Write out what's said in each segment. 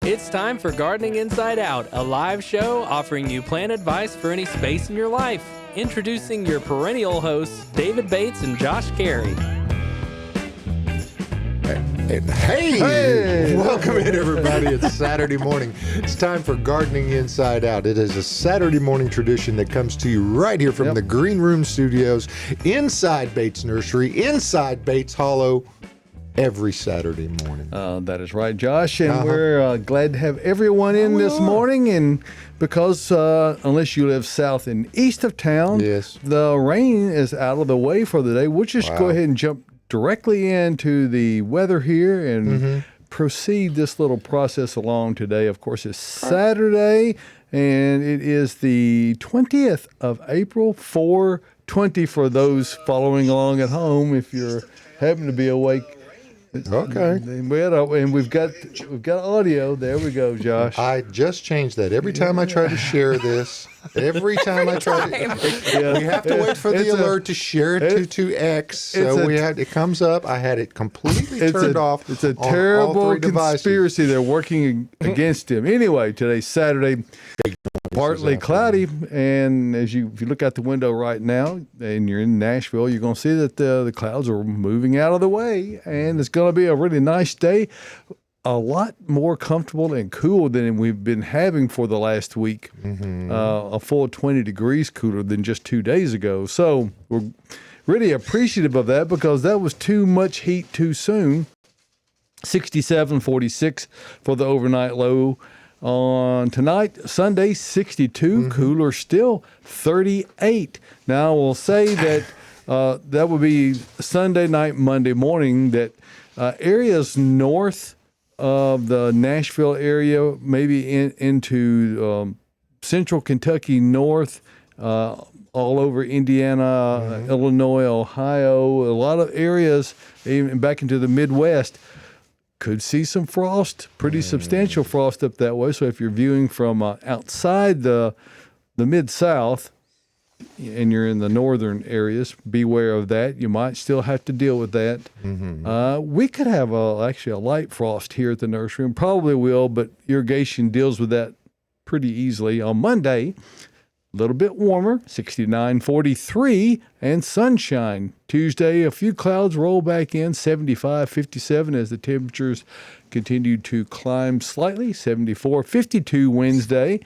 It's time for Gardening Inside Out, a live show offering you plant advice for any space in your life. Introducing your perennial hosts, David Bates and Josh Carey. Hey! Welcome in, everybody. It's Saturday morning. It's time for Gardening Inside Out. It is a Saturday morning tradition that comes to you right here from the Green Room Studios, inside Bates Nursery, inside Bates Hollow, every Saturday morning. That is right, Josh, and we're glad to have everyone in this morning. And because unless you live south and east of town, the rain is out of the way for the day. We'll just go ahead and jump directly into the weather here and proceed this little process along today. Of course, it's Saturday, and it is the 20th of April, 4:20 for those following along at home. If you're happen to be awake. Okay. And we've got audio. There we go, Josh. I just changed that. Every time I try to share this, we have to wait for the alert to share it to X. So it comes up. I had it completely turned off. It's a terrible conspiracy. They're working against him. Anyway, today's Saturday, partly cloudy, and if you look out the window right now, and you're in Nashville, you're going to see that the clouds are moving out of the way, and it's going to be a really nice day. A lot more comfortable and cool than we've been having for the last week. A full 20 degrees cooler than just 2 days ago. So we're really appreciative of that because that was too much heat too soon. 67-46 for the overnight low. On tonight, Sunday, 62, cooler still, 38. Now, we'll say that that would be Sunday night, Monday morning, that areas north of the Nashville area, maybe into central Kentucky north, all over Indiana, Illinois, Ohio, a lot of areas, even back into the Midwest, could see some frost, pretty substantial frost up that way. So if you're viewing from outside the Mid-South and you're in the northern areas, beware of that. You might still have to deal with that. We could have actually a light frost here at the nursery, and probably will, but irrigation deals with that pretty easily. On Monday, a little bit warmer, 69-43, and sunshine. Tuesday, a few clouds roll back in, 75-57 as the temperatures continue to climb slightly, 74-52 Wednesday.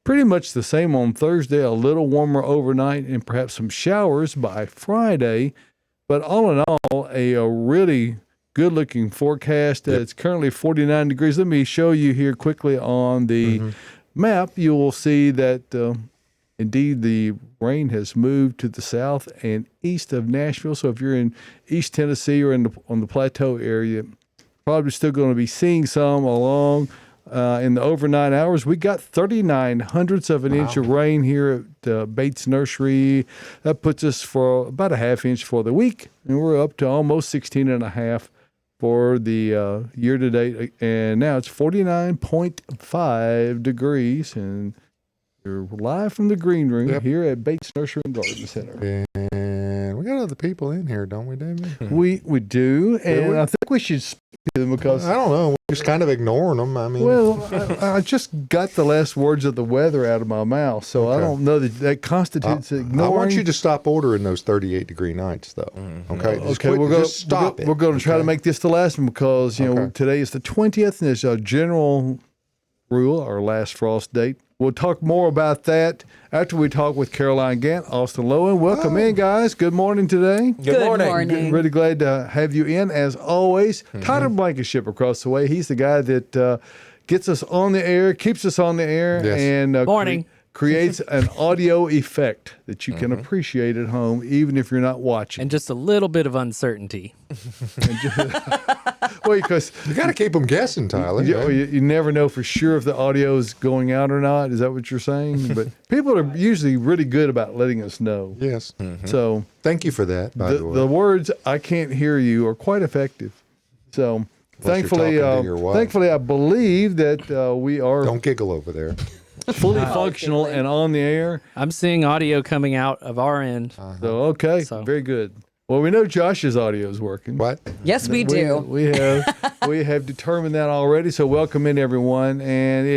Pretty much the same on Thursday, a little warmer overnight and perhaps some showers by Friday. But all in all, a really good-looking forecast. It's currently 49 degrees. Let me show you here quickly on the map. You will see that indeed the rain has moved to the south and east of Nashville. So if you're in East Tennessee or on the plateau area, probably still going to be seeing some along in the overnight hours. We got 39/100ths of an inch of rain here at Bates Nursery. That puts us for about a half inch for the week, and we're up to almost 16.5 for the year to date. And now it's 49.5 degrees, and you're live from the Green Room here at Bates Nursery and Garden Center. And we got other people in here, don't we, David? We do, and I think we should speak to them because I don't know. We're just kind of ignoring them. I mean, well, I just got the last words of the weather out of my mouth, so I don't know that constitutes ignoring. I want you to stop ordering those 38-degree nights, though. Okay. Just stop it. We're going to try to make this the last one because today is the 20th, and it's a general rule, our last frost date. We'll talk more about that after we talk with Caroline Gant, Austin Lowen. Welcome in, guys. Good morning today. Good morning. Really glad to have you in, as always. Tyler Blankenship across the way. He's the guy that gets us on the air, keeps us on the air, and creates an audio effect that you can appreciate at home, even if you're not watching. And just a little bit of uncertainty. Well, because you got to keep them guessing, Tyler. You never know for sure if the audio is going out or not. Is that what you're saying? But people are usually really good about letting us know. Yes. So thank you for that, by the way. The words "I can't hear you" are quite effective. So thankfully, I believe that we are. Don't giggle over there. Fully functional and on the air. I'm seeing audio coming out of our end. So, okay, very good. Well, we know Josh's audio is working. What? Yes, we do. We have determined that already. So welcome in everyone, and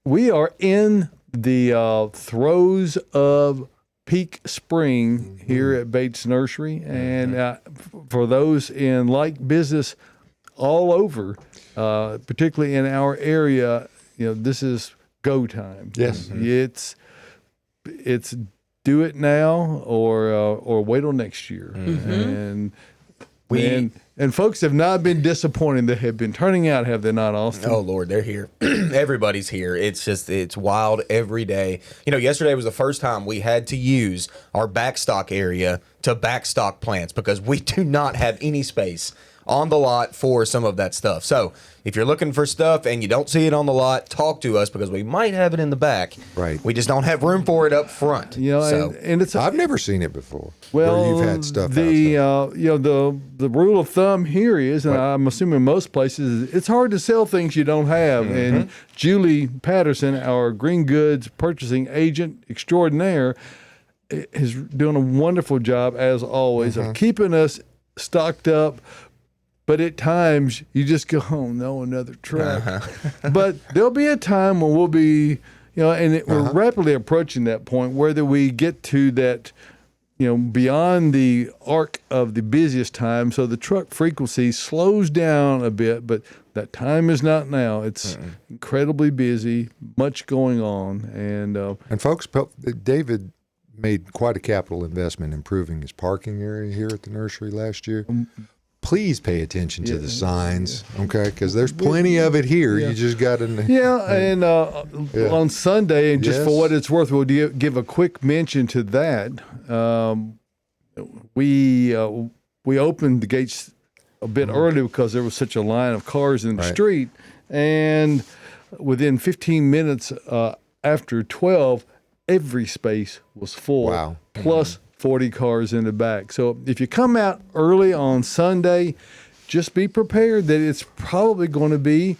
we are in the throes of peak spring here at Bates Nursery, and for those in like business all over, particularly in our area, this is go time. Yes. It's do it now or wait till next year. And folks have not been disappointed. They have been turning out, have they not, Austin? Oh Lord, they're here. Everybody's here. It's wild every day. Yesterday was the first time we had to use our backstock area to backstock plants because we do not have any space on the lot for some of that stuff. So if you're looking for stuff and you don't see it on the lot, talk to us because we might have it in the back. Right. We just don't have room for it up front. And it's I've never seen it before. well, where you've had stuff the outside. the rule of thumb here is, and I'm assuming most places, it's hard to sell things you don't have. And Julie Patterson, our green goods purchasing agent extraordinaire, is doing a wonderful job as always of keeping us stocked up. But at times you just go, oh no, another truck. But there'll be a time when we'll be, we're rapidly approaching that point, whether we get to that, beyond the arc of the busiest time. So the truck frequency slows down a bit, but that time is not now. It's incredibly busy, much going on. And folks, David made quite a capital investment improving his parking area here at the nursery last year. Please pay attention to the signs, okay? Because there's plenty of it here. You just got to... On Sunday, and just for what it's worth, we'll give a quick mention to that. We opened the gates a bit early because there was such a line of cars in the street. And within 15 minutes after 12, every space was full. Wow. Plus 40 cars in the back. So if you come out early on Sunday, just be prepared that it's probably going to be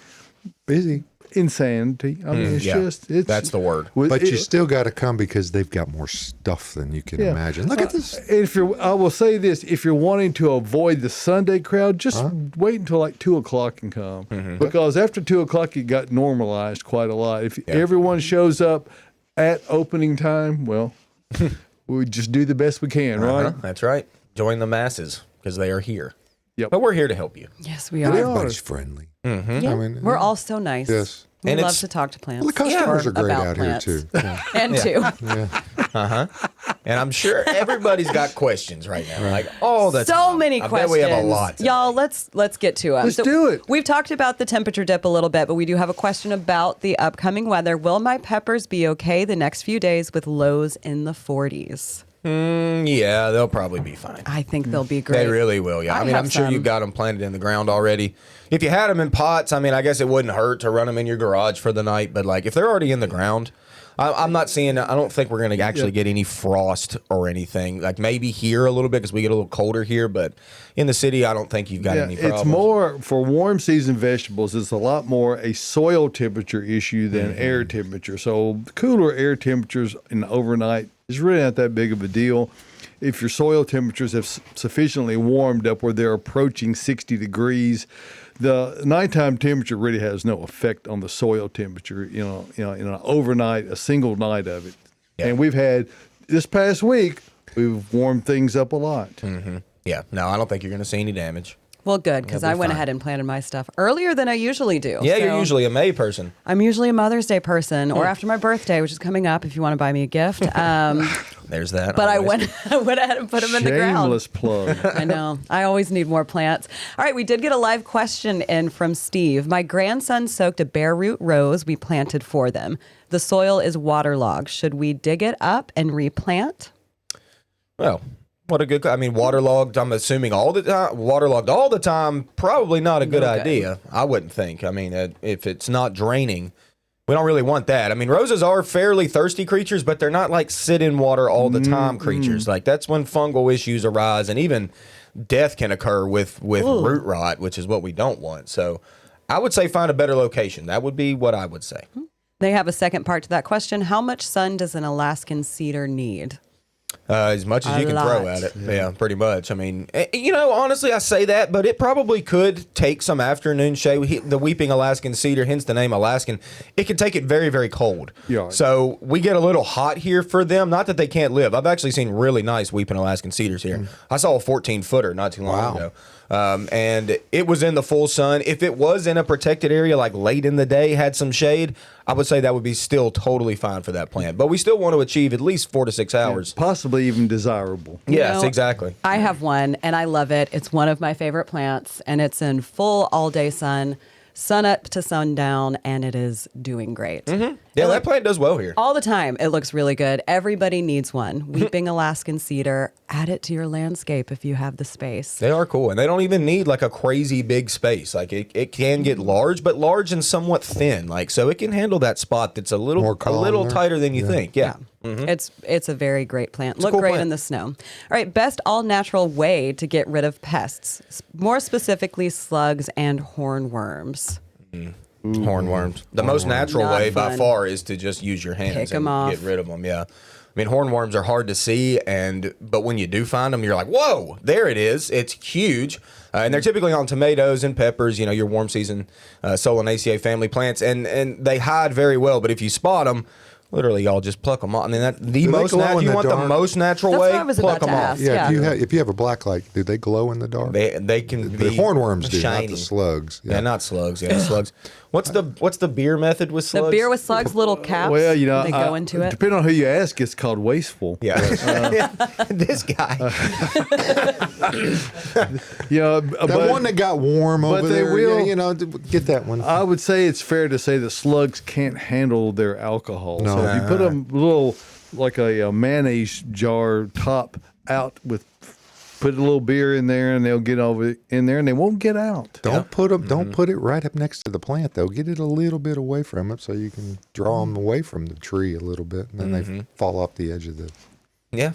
busy. Insanity. I mean, that's the word. But you still got to come because they've got more stuff than you can imagine. Look at this. I will say this: if you're wanting to avoid the Sunday crowd, just wait until like 2:00 and come, because after 2:00 it got normalized quite a lot. If everyone shows up at opening time, well, we just do the best we can, right? That's right. Join the masses because they are here. Yep. But we're here to help you. Yes, we And are. everybody's friendly. Yeah, I mean, we're all so nice. Yes. We And love it's- to talk to plants. Well, the customers or are great about out plants. here, too. Yeah. And too. And I'm sure everybody's got questions right now. Like all the So time. many I questions. bet we have a lot. today. Y'all, let's get to them. Let's do it. We've talked about the temperature dip a little bit, but we do have a question about the upcoming weather. Will my peppers be okay the next few days with lows in the 40s? Yeah, they'll probably be fine. I think they'll be great. They really will, yeah. I mean, have I'm sure some. you've got them planted in the ground already. If you had them in pots, I mean, I guess it wouldn't hurt to run them in your garage for the night. But, like, if they're already in the ground, I'm not seeing, I don't think we're going to actually get any frost or anything. Like, maybe here a little bit because we get a little colder here. But in the city, I don't think you've got any problems. It's more, for warm season vegetables, it's a lot more a soil temperature issue than air temperature. So cooler air temperatures in the overnight is really not that big of a deal. If your soil temperatures have sufficiently warmed up where they're approaching 60 degrees, the nighttime temperature really has no effect on the soil temperature, in an overnight, a single night of it. Yeah. And we've had, this past week, we've warmed things up a lot. Yeah, no, I don't think you're going to see any damage. Well, good, because I went ahead and planted my stuff earlier than I usually do. Yeah, So you're usually a May person. I'm usually a Mother's Day person, or after my birthday, which is coming up if you want to buy me a gift. There's that. But I always. went ahead and put them in the ground. Shameless plug. I know. I always need more plants. All right, we did get a live question in from Steve. My grandson soaked a bare root rose we planted for them. The soil is waterlogged. Should we dig it up and replant? Well, what a good, I mean, waterlogged, I'm assuming all the time, waterlogged all the time, probably not a good idea. I wouldn't think. I mean, if it's not draining, we don't really want that. I mean, roses are fairly thirsty creatures, but they're not like sit in water all the time creatures. Like that's when fungal issues arise and even death can occur with root rot, which is what we don't want. So I would say find a better location. That would be what I would say. They have a second part to that question. How much sun does an Alaskan cedar need? as much as A you can lot. throw at it. Yeah, pretty much. I mean, honestly, I say that, but it probably could take some afternoon shade. The weeping Alaskan cedar, hence the name Alaskan, it can take it very, very cold. Yeah. So we get a little hot here for them. Not that they can't live. I've actually seen really nice weeping Alaskan cedars here. I saw a 14-footer not too long ago. And it was in the full sun. If it was in a protected area, like late in the day, had some shade, I would say that would be still totally fine for that plant. But we still want to achieve at least 4 to 6 hours. Possibly even desirable. Yes, know, exactly. I have one and I love it. It's one of my favorite plants and it's in full all day sun, sun up to sundown, and it is doing great. Yeah, that plant does well here. All the time. It looks really good. Everybody needs one. Weeping Alaskan cedar. Add it to your landscape if you have the space. They are cool, and they don't even need like a crazy big space. Like it can get large, but large and somewhat thin. Like so, it can handle that spot that's a little More calm tighter than you think. Yeah. It's a very great plant. Look cool great plant. in the snow. All right, best all natural way to get rid of pests, more specifically slugs and hornworms. Hornworms. The most natural Not way by fun. far is to just use your hands Pick and 'em off. get rid of them. Yeah. I mean, hornworms are hard to see, but when you do find them, you're like, whoa, there it is. It's huge. And they're typically on tomatoes and peppers, your warm season Solanaceae family plants, and they hide very well. But if you spot them, literally, y'all just pluck them off. I mean, they glow in you the want dark? the most natural That's way, what I was pluck about them to off. ask. Yeah, Yeah. if you have a black light, do they glow in the dark? They can The be hornworms do, shiny. not the slugs. Yeah, not slugs. Yeah, slugs. What's the beer method with slugs? The beer with slugs, little caps. Well, they go into it. Depending on who you ask, it's called wasteful. Yeah. This guy. That one that got warm over they there, will- get that one. I would say it's fair to say that slugs can't handle their alcohol. No. So if you put a little, like a mayonnaise jar top out with, put a little beer in there, and they'll get over in there, and they won't get out. Don't put them. Don't put it right up next to the plant, though. Get it a little bit away from it so you can draw them away from the tree a little bit, and then they fall off the edge of the. Yeah.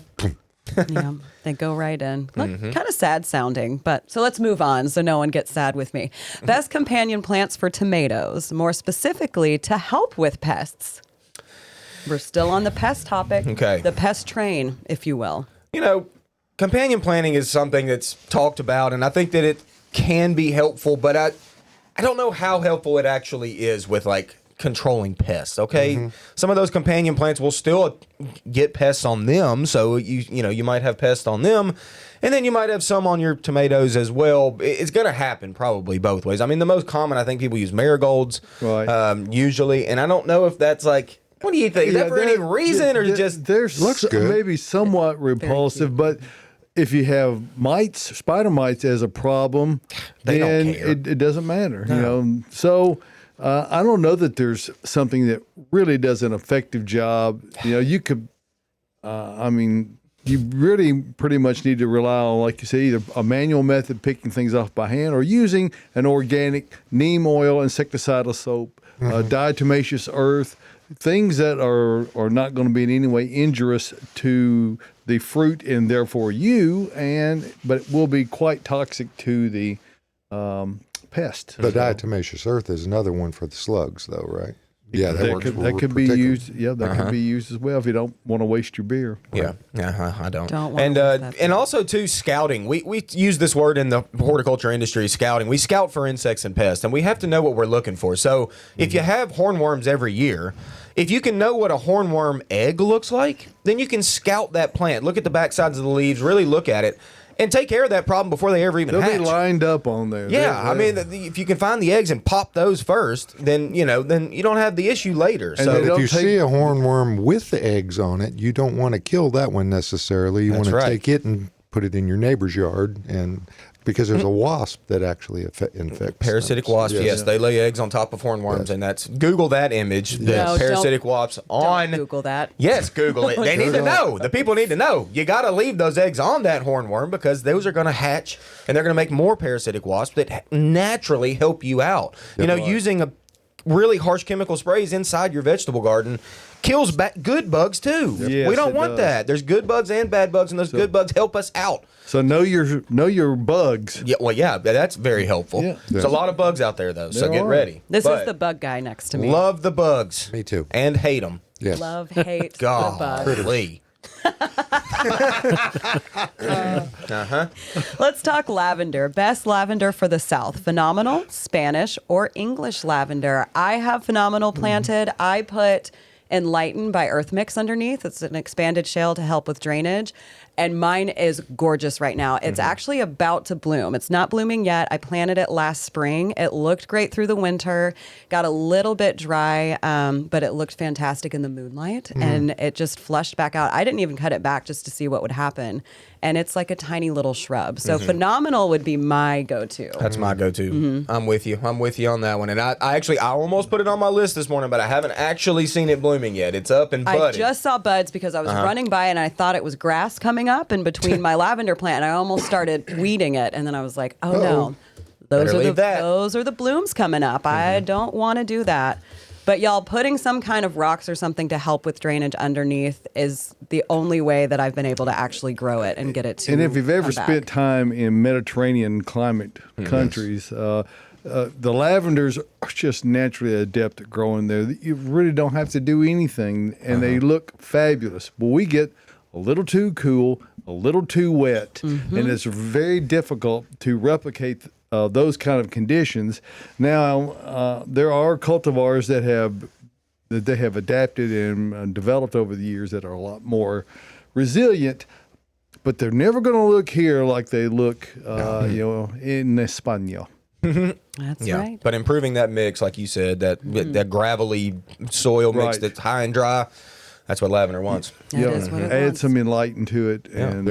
Yeah, they go right in. Kind of sad sounding, but so let's move on so no one gets sad with me. Best companion plants for tomatoes, more specifically to help with pests. We're still on the pest topic. Okay. The pest train, if you will. Companion planting is something that's talked about, and I think that it can be helpful, but I don't know how helpful it actually is with like controlling pests. Okay, some of those companion plants will still get pests on them, so you might have pests on them, and then you might have some on your tomatoes as well. It's going to happen probably both ways. I mean, the most common, I think people use marigolds, Right. usually, and I don't know if that's like. What do you think? Is that for any reason, or just there's Looks good. maybe somewhat repulsive, but if you have mites, spider mites as a problem, They don't then care. it doesn't matter. So I don't know that there's something that really does an effective job. You could, you really pretty much need to rely on, like you say, either a manual method, picking things off by hand, or using an organic neem oil, insecticidal soap, diatomaceous earth, things that are not going to be in any way injurious to the fruit and therefore you, but will be quite toxic to the pest. The diatomaceous earth is another one for the slugs, though, right? Yeah, that could be particular. used. Yeah, that could be used as well if you don't want to waste your beer. Yeah, I don't. Don't wanna and waste that and also too, scouting. We use this word in the horticulture industry, scouting. We scout for insects and pests, and we have to know what we're looking for. So if you have hornworms every year, if you can know what a hornworm egg looks like, then you can scout that plant. Look at the back sides of the leaves, really look at it, and take care of that problem before they ever even They'll hatch. be lined up on there. Yeah, I mean, if you can find the eggs and pop those first, then you don't have the issue later. And So they If don't you take- see a hornworm with the eggs on it, you don't want to kill that one necessarily. You want That's to right. take it and put it in your neighbor's yard, and because there's a wasp that actually infects parasitic them. wasps, yes, they lay eggs on top of hornworms, and that's Google that image. The No, parasitic wasps on. Don't Google that. Yes, Google it. They need to know. The people need to know. You got to leave those eggs on that hornworm because those are going to hatch and they're going to make more parasitic wasps that naturally help you out. Using a really harsh chemical sprays inside your vegetable garden kills good bugs too. Yes, we don't it want does. that. There's good bugs and bad bugs, and those good bugs help us out. So know your bugs. Yeah, well, yeah, that's very helpful. Yeah. There's a lot of bugs out there, though, so There get are. ready. This But is the bug guy next to me. love the bugs. Me too. And hate them. Yes. Love, hate the bug. Golly. Let's talk lavender. Best lavender for the South: phenomenal, Spanish, or English lavender. I have phenomenal planted. I put Enlighten by Earth Mix underneath. It's an expanded shale to help with drainage. And mine is gorgeous right now. It's actually about to bloom. It's not blooming yet. I planted it last spring. It looked great through the winter, got a little bit dry, but it looked fantastic in the moonlight. And it just flushed back out. I didn't even cut it back just to see what would happen. And it's like a tiny little shrub. So phenomenal would be my go-to. That's my go-to. I'm with you. I'm with you on that one. And I almost put it on my list this morning, but I haven't actually seen it blooming yet. It's up and budding. I just saw buds because I was running by and I thought it was grass coming up in between my lavender plant. And I almost started weeding it. And then I was like, oh no, those are the blooms coming up. I don't want to do that. But y'all, putting some kind of rocks or something to help with drainage underneath is the only way that I've been able to actually grow it and get it to. And if you've ever come spent back. time in Mediterranean climate countries, the lavenders are just naturally adept at growing there. You really don't have to do anything, and they look fabulous. But we get a little too cool, a little too wet, and it's very difficult to replicate those kind of conditions. Now, there are cultivars that they have adapted and developed over the years that are a lot more resilient, but they're never going to look here like they look, in España. That's right. But improving that mix, like you said, that gravelly soil mix that's high and dry, that's what lavender wants. That is what it Add wants. some Enlighten to it, and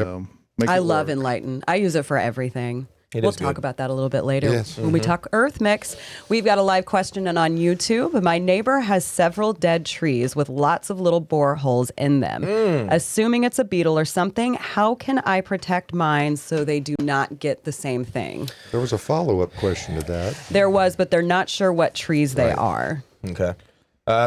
make I it love work. Enlighten. I use it for everything. It We'll is talk good. about that a little bit later Yes. when we talk Earth Mix. We've got a live question on YouTube. My neighbor has several dead trees with lots of little boreholes in them. Assuming it's a beetle or something, how can I protect mine so they do not get the same thing? There was a follow-up question to that. There was, but they're not sure what trees they are. Okay.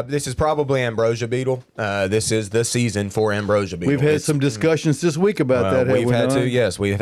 This is probably ambrosia beetle. This is the season for ambrosia beetle. We've had some discussions this week about that. We've had haven't to. we? Yes, we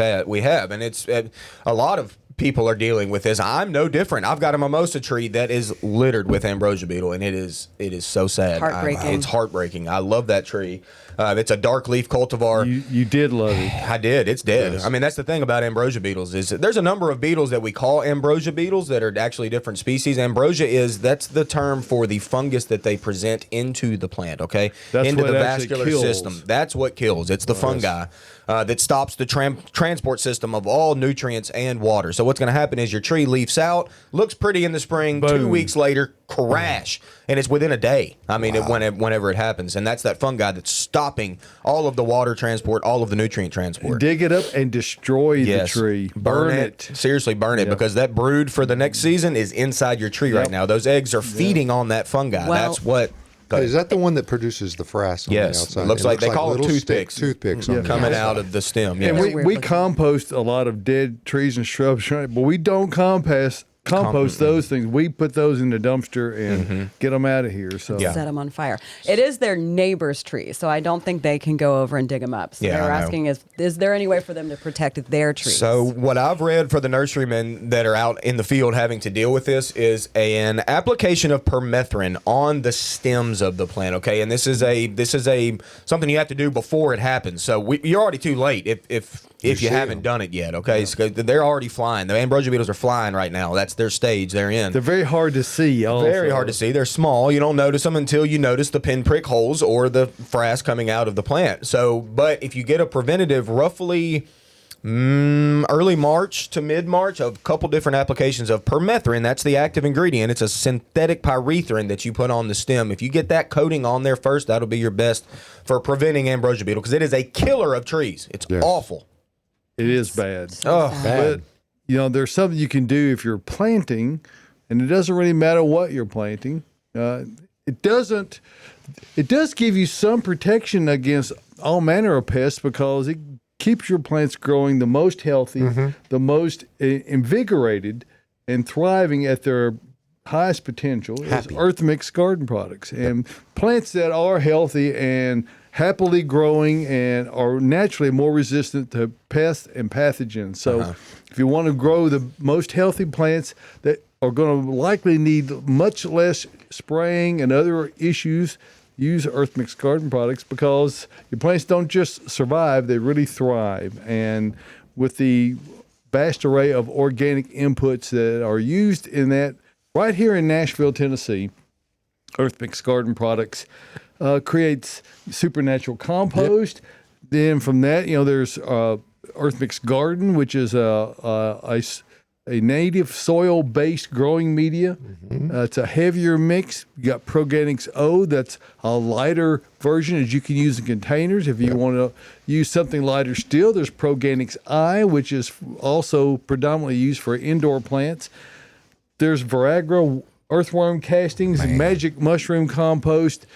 have, and it's a lot of people are dealing with this. I'm no different. I've got a mimosa tree that is littered with ambrosia beetle, and it is so sad. Heartbreaking. It's heartbreaking. I love that tree. It's a dark leaf cultivar. You did love it. I did. It's dead. Yes. I mean, that's the thing about ambrosia beetles is there's a number of beetles that we call ambrosia beetles that are actually different species. Ambrosia that's the term for the fungus that they present into the plant. Okay, That's into what the actually vascular kills. system. That's what kills. It's the fungi that stops the transport system of all nutrients and water. So what's going to happen is your tree leaves out, looks pretty in the spring. 2 Boom. weeks later, crash, and it's within a day. I mean, whenever it happens, and that's that fungi that's stopping all of the water transport, all of the nutrient transport. Dig it up and destroy the tree. Burn it. Seriously, burn it because that brood for the next season is inside your tree right now. Those eggs are feeding on that fungi. Well- That's what. Is that the one that produces the frass on Yes. the outside? It looks like they call them little toothpicks. Toothpicks on the coming outside. out of the stem? And Yes. They're we weird looking. compost a lot of dead trees and shrubs, but we don't compost those things. We put those in the dumpster and get them out of here. So Yeah. Set them on fire. It is their neighbor's tree, so I don't think they can go over and dig them up. So Yeah, they were I know. asking, is there any way for them to protect their trees? So what I've read for the nurserymen that are out in the field having to deal with this is an application of permethrin on the stems of the plant. Okay, and this is a something you have to do before it happens. So you're already too late if you see haven't them. done it yet. Okay, so they're already flying. The ambrosia beetles are flying right now. That's their stage they're in. they're very hard to see. Also. Very hard to see. They're small. You don't notice them until you notice the pinprick holes or the frass coming out of the plant. So, but if you get a preventative, roughly early March to mid-March, of a couple different applications of permethrin, that's the active ingredient. It's a synthetic pyrethrin that you put on the stem. If you get that coating on there first, that'll be your best for preventing ambrosia beetle because it is a killer of trees. It's awful. It is bad. Oh, But there's something you can do if you're planting, and it doesn't really matter what you're planting. It does give you some protection against all manner of pests because it keeps your plants growing the most healthy, the most invigorated, and thriving at their highest potential is Earth Mix garden products. And plants that are healthy and happily growing and are naturally more resistant to pests and pathogens. So if you want to grow the most healthy plants that are going to likely need much less spraying and other issues, use Earth Mix Garden products because your plants don't just survive, they really thrive. And with the vast array of organic inputs that are used in that, right here in Nashville, Tennessee, Earth Mix Garden products creates supernatural compost. Then from that, there's Earth Mix Garden, which is a native soil-based growing media. It's a heavier mix. You got Proganics O, that's a lighter version that you can use in containers. If you want to use something lighter still, there's Proganics I, which is also predominantly used for indoor plants. There's Viragra earthworm castings and Magic Mushroom Compost.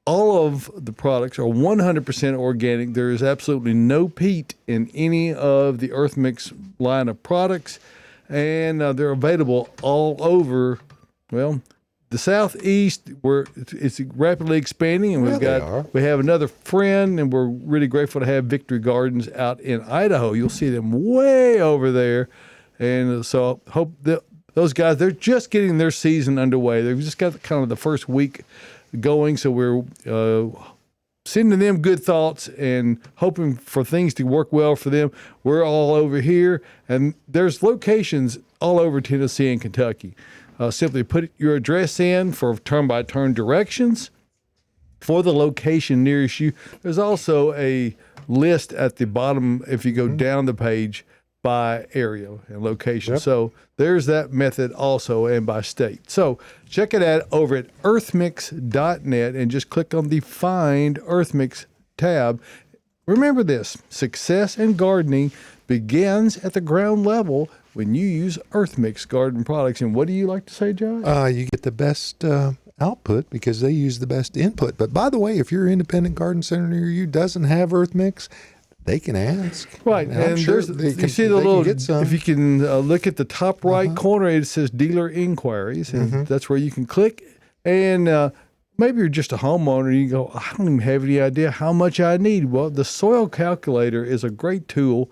All of the products are 100% organic. There is absolutely no peat in any of the Earth Mix line of products. And they're available all over, the Southeast, where it's rapidly expanding. And we have another friend, and we're really grateful to have Victory Gardens out in Idaho. You'll see them way over there. And so hope that those guys, they're just getting their season underway. They've just got kind of the first week going, so we're sending them good thoughts and hoping for things to work well for them. We're all over here, and there's locations all over Tennessee and Kentucky. Simply put your address in for turn-by-turn directions for the location nearest you. There's also a list at the bottom if you go down the page by area and location. So there's that method also, and by state. So check it out over at earthmix.net and just click on the Find Earthmix tab. Remember this, success in gardening begins at the ground level when you use Earthmix garden products. And what do you like to say, Josh? You get the best output because they use the best input. But by the way, if your independent garden center near you doesn't have Earthmix, they can ask. Right. And sure you see the little, if you can look at the top right corner, it says dealer inquiries, and that's where you can click. And maybe you're just a homeowner and you go, I don't even have any idea how much I need. Well, the soil calculator is a great tool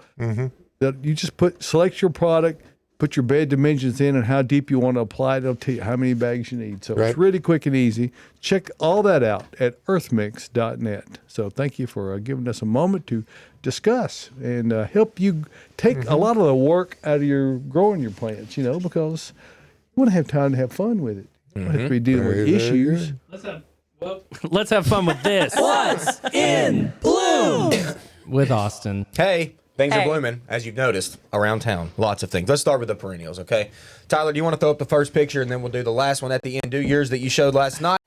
that you just select your product, put your bed dimensions in and how deep you want to apply it. It'll tell you how many bags you need. So it's really quick and easy. Check all that out at earthmix.net. So thank you for giving us a moment to discuss and help you take a lot of the work out of your growing your plants, because you want to have time to have fun with it. You don't have to be dealing with issues. Let's have fun with this. What's in bloom? With Austin. Hey, things are blooming, as you've noticed, around town. Lots of things. Let's start with the perennials, okay? Tyler, do you want to throw up the first picture, and then we'll do the last one at the end? Do yours that you showed last night.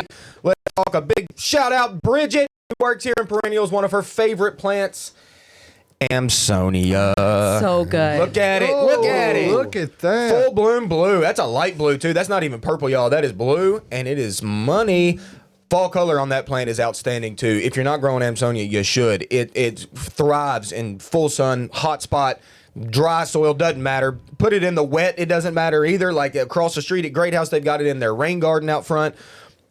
Let's talk a big shout-out, Bridget, who works here in perennials, one of her favorite plants, Amsonia. So good. Look at it. Look at it. Look at that. Full bloom blue. That's a light blue, too. That's not even purple, y'all. That is blue, and it is money. Fall color on that plant is outstanding, too. If you're not growing Amsonia, you should. It thrives in full sun, hot spot, dry soil, doesn't matter. Put it in the wet, it doesn't matter either. Like across the street at Great House, they've got it in their rain garden out front.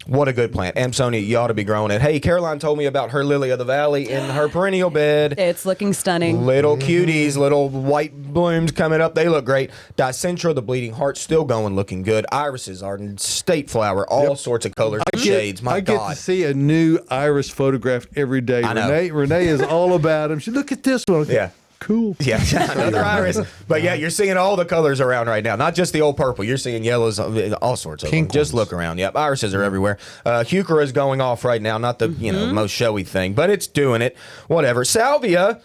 What a good plant. Amsonia, you ought to be growing it. Hey, Caroline told me about her lily of the valley in her perennial bed. It's looking stunning. Little cuties, little white blooms coming up. They look great. Dicentra, the bleeding heart, still going, looking good. Irises are in state flower, all sorts of colors and shades. My I get God. to see a new iris photograph every day. I know. Renee is all about them. She look at this one. Yeah. Cool. Yeah, another iris. But yeah, you're seeing all the colors around right now. Not just the old purple. You're seeing yellows, all sorts of Pink them. Just ones. look around. Yep, irises are everywhere. Heuchera is going off right now. Not the most showy thing, but it's doing it. Whatever. Salvia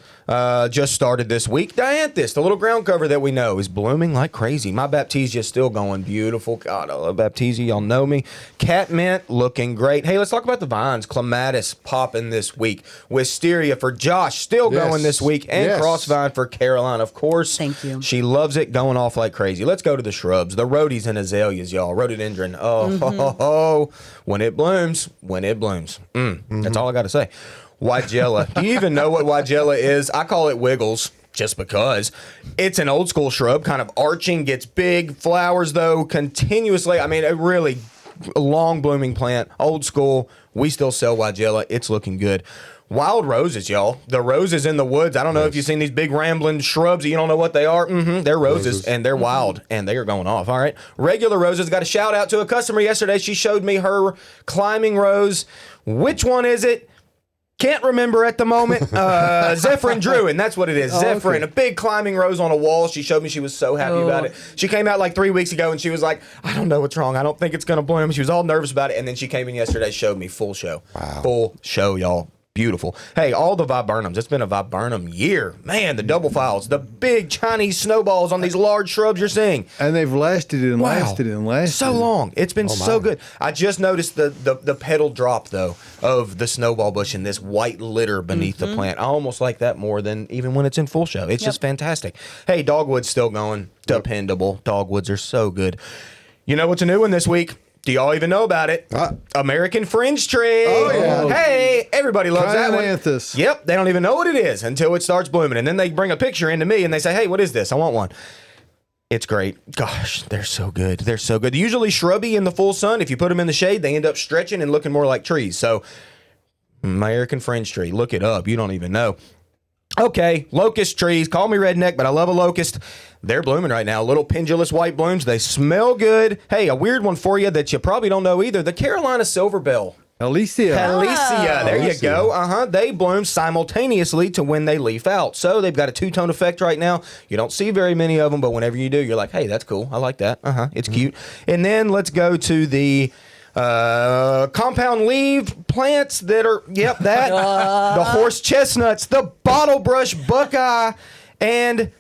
just started this week. Dianthus, the little ground cover that we know, is blooming like crazy. My Baptisia is still going beautiful. God, I love Baptisia. Y'all know me. Catmint looking great. Hey, let's talk about the vines. Clematis popping this week. Wisteria for Josh still going this week. And Crossvine for Caroline, of course. Thank you. She loves it, going off like crazy. Let's go to the shrubs. The rhodies and azaleas, y'all. Rhododendron. When it blooms, when it blooms. That's all I got to say. Weigela. Do you even know what Weigela is? I call it Wiggles just because. It's an old school shrub, kind of arching, gets big, flowers though continuously. I mean, a really long blooming plant, old school. We still sell Weigela. It's looking good. Wild roses, y'all. The roses in the woods. I don't know if you've seen these big rambling shrubs. You don't know what they are. They're roses, and they're wild, and they are going off. All right. Regular roses. Got a shout out to a customer yesterday. She showed me her climbing rose. Which one is it? Can't remember at the moment. Zephyrin Drew, and that's what it is. Zephyrin, a big climbing rose on a wall. She showed me. She was so happy about it. She came out like 3 weeks ago, and she was like, I don't know what's wrong. I don't think it's going to bloom. She was all nervous about it, and then she came in yesterday, showed me full show. Wow. Full show, y'all. Beautiful. Hey, all the viburnums. It's been a viburnum year. Man, the double files, the big Chinese snowballs on these large shrubs you're seeing. And they've lasted and lasted and lasted. So long. It's been so good. I just noticed the petal drop, though, of the snowball bush and this white litter beneath the plant. I almost like that more than even when it's in full show. It's just fantastic. Hey, dogwood's still going. Dependable. Dogwoods are so good. You know what's a new one this week? Do y'all even know about it? American Fringe Tree. Oh, yeah. Hey, everybody loves that one. Chionanthus. Yep, they don't even know what it is until it starts blooming. And then they bring a picture into me and they say, hey, what is this? I want one. It's great. Gosh, they're so good. They're so good. Usually shrubby in the full sun. If you put them in the shade, they end up stretching and looking more like trees. So, American Fringe Tree. Look it up. You don't even know. Okay, locust trees. Call me redneck, but I love a locust. They're blooming right now. Little pendulous white blooms. They smell good. Hey, a weird one for you that you probably don't know either. The Carolina silver bell. Alicia. Alicia. There you go. They bloom simultaneously to when they leaf out. So they've got a two-tone effect right now. You don't see very many of them, but whenever you do, you're like, hey, that's cool. I like that. It's cute. And then let's go to the compound leaf plants that are, the horse chestnuts, the bottle brush buckeye, and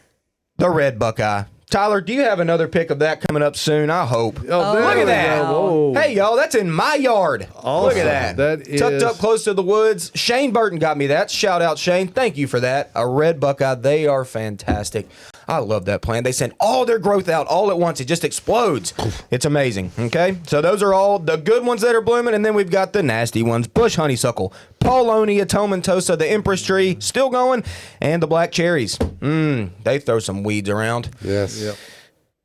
the red buckeye. Tyler, do you have another pick of that coming up soon? I hope. There Look we at that. go. Whoa. Hey, y'all, that's in my yard. Awesome. Look at that. That is- Tucked up close to the woods. Shane Burton got me that. Shout out, Shane. Thank you for that. A red buckeye. They are fantastic. I love that plant. They send all their growth out all at once. It just explodes. It's amazing. Okay? So those are all the good ones that are blooming, and then we've got the nasty ones. Bush honeysuckle, Paulonia tomentosa, the empress tree, still going, and the black cherries. They throw some weeds around. Yes. Yep.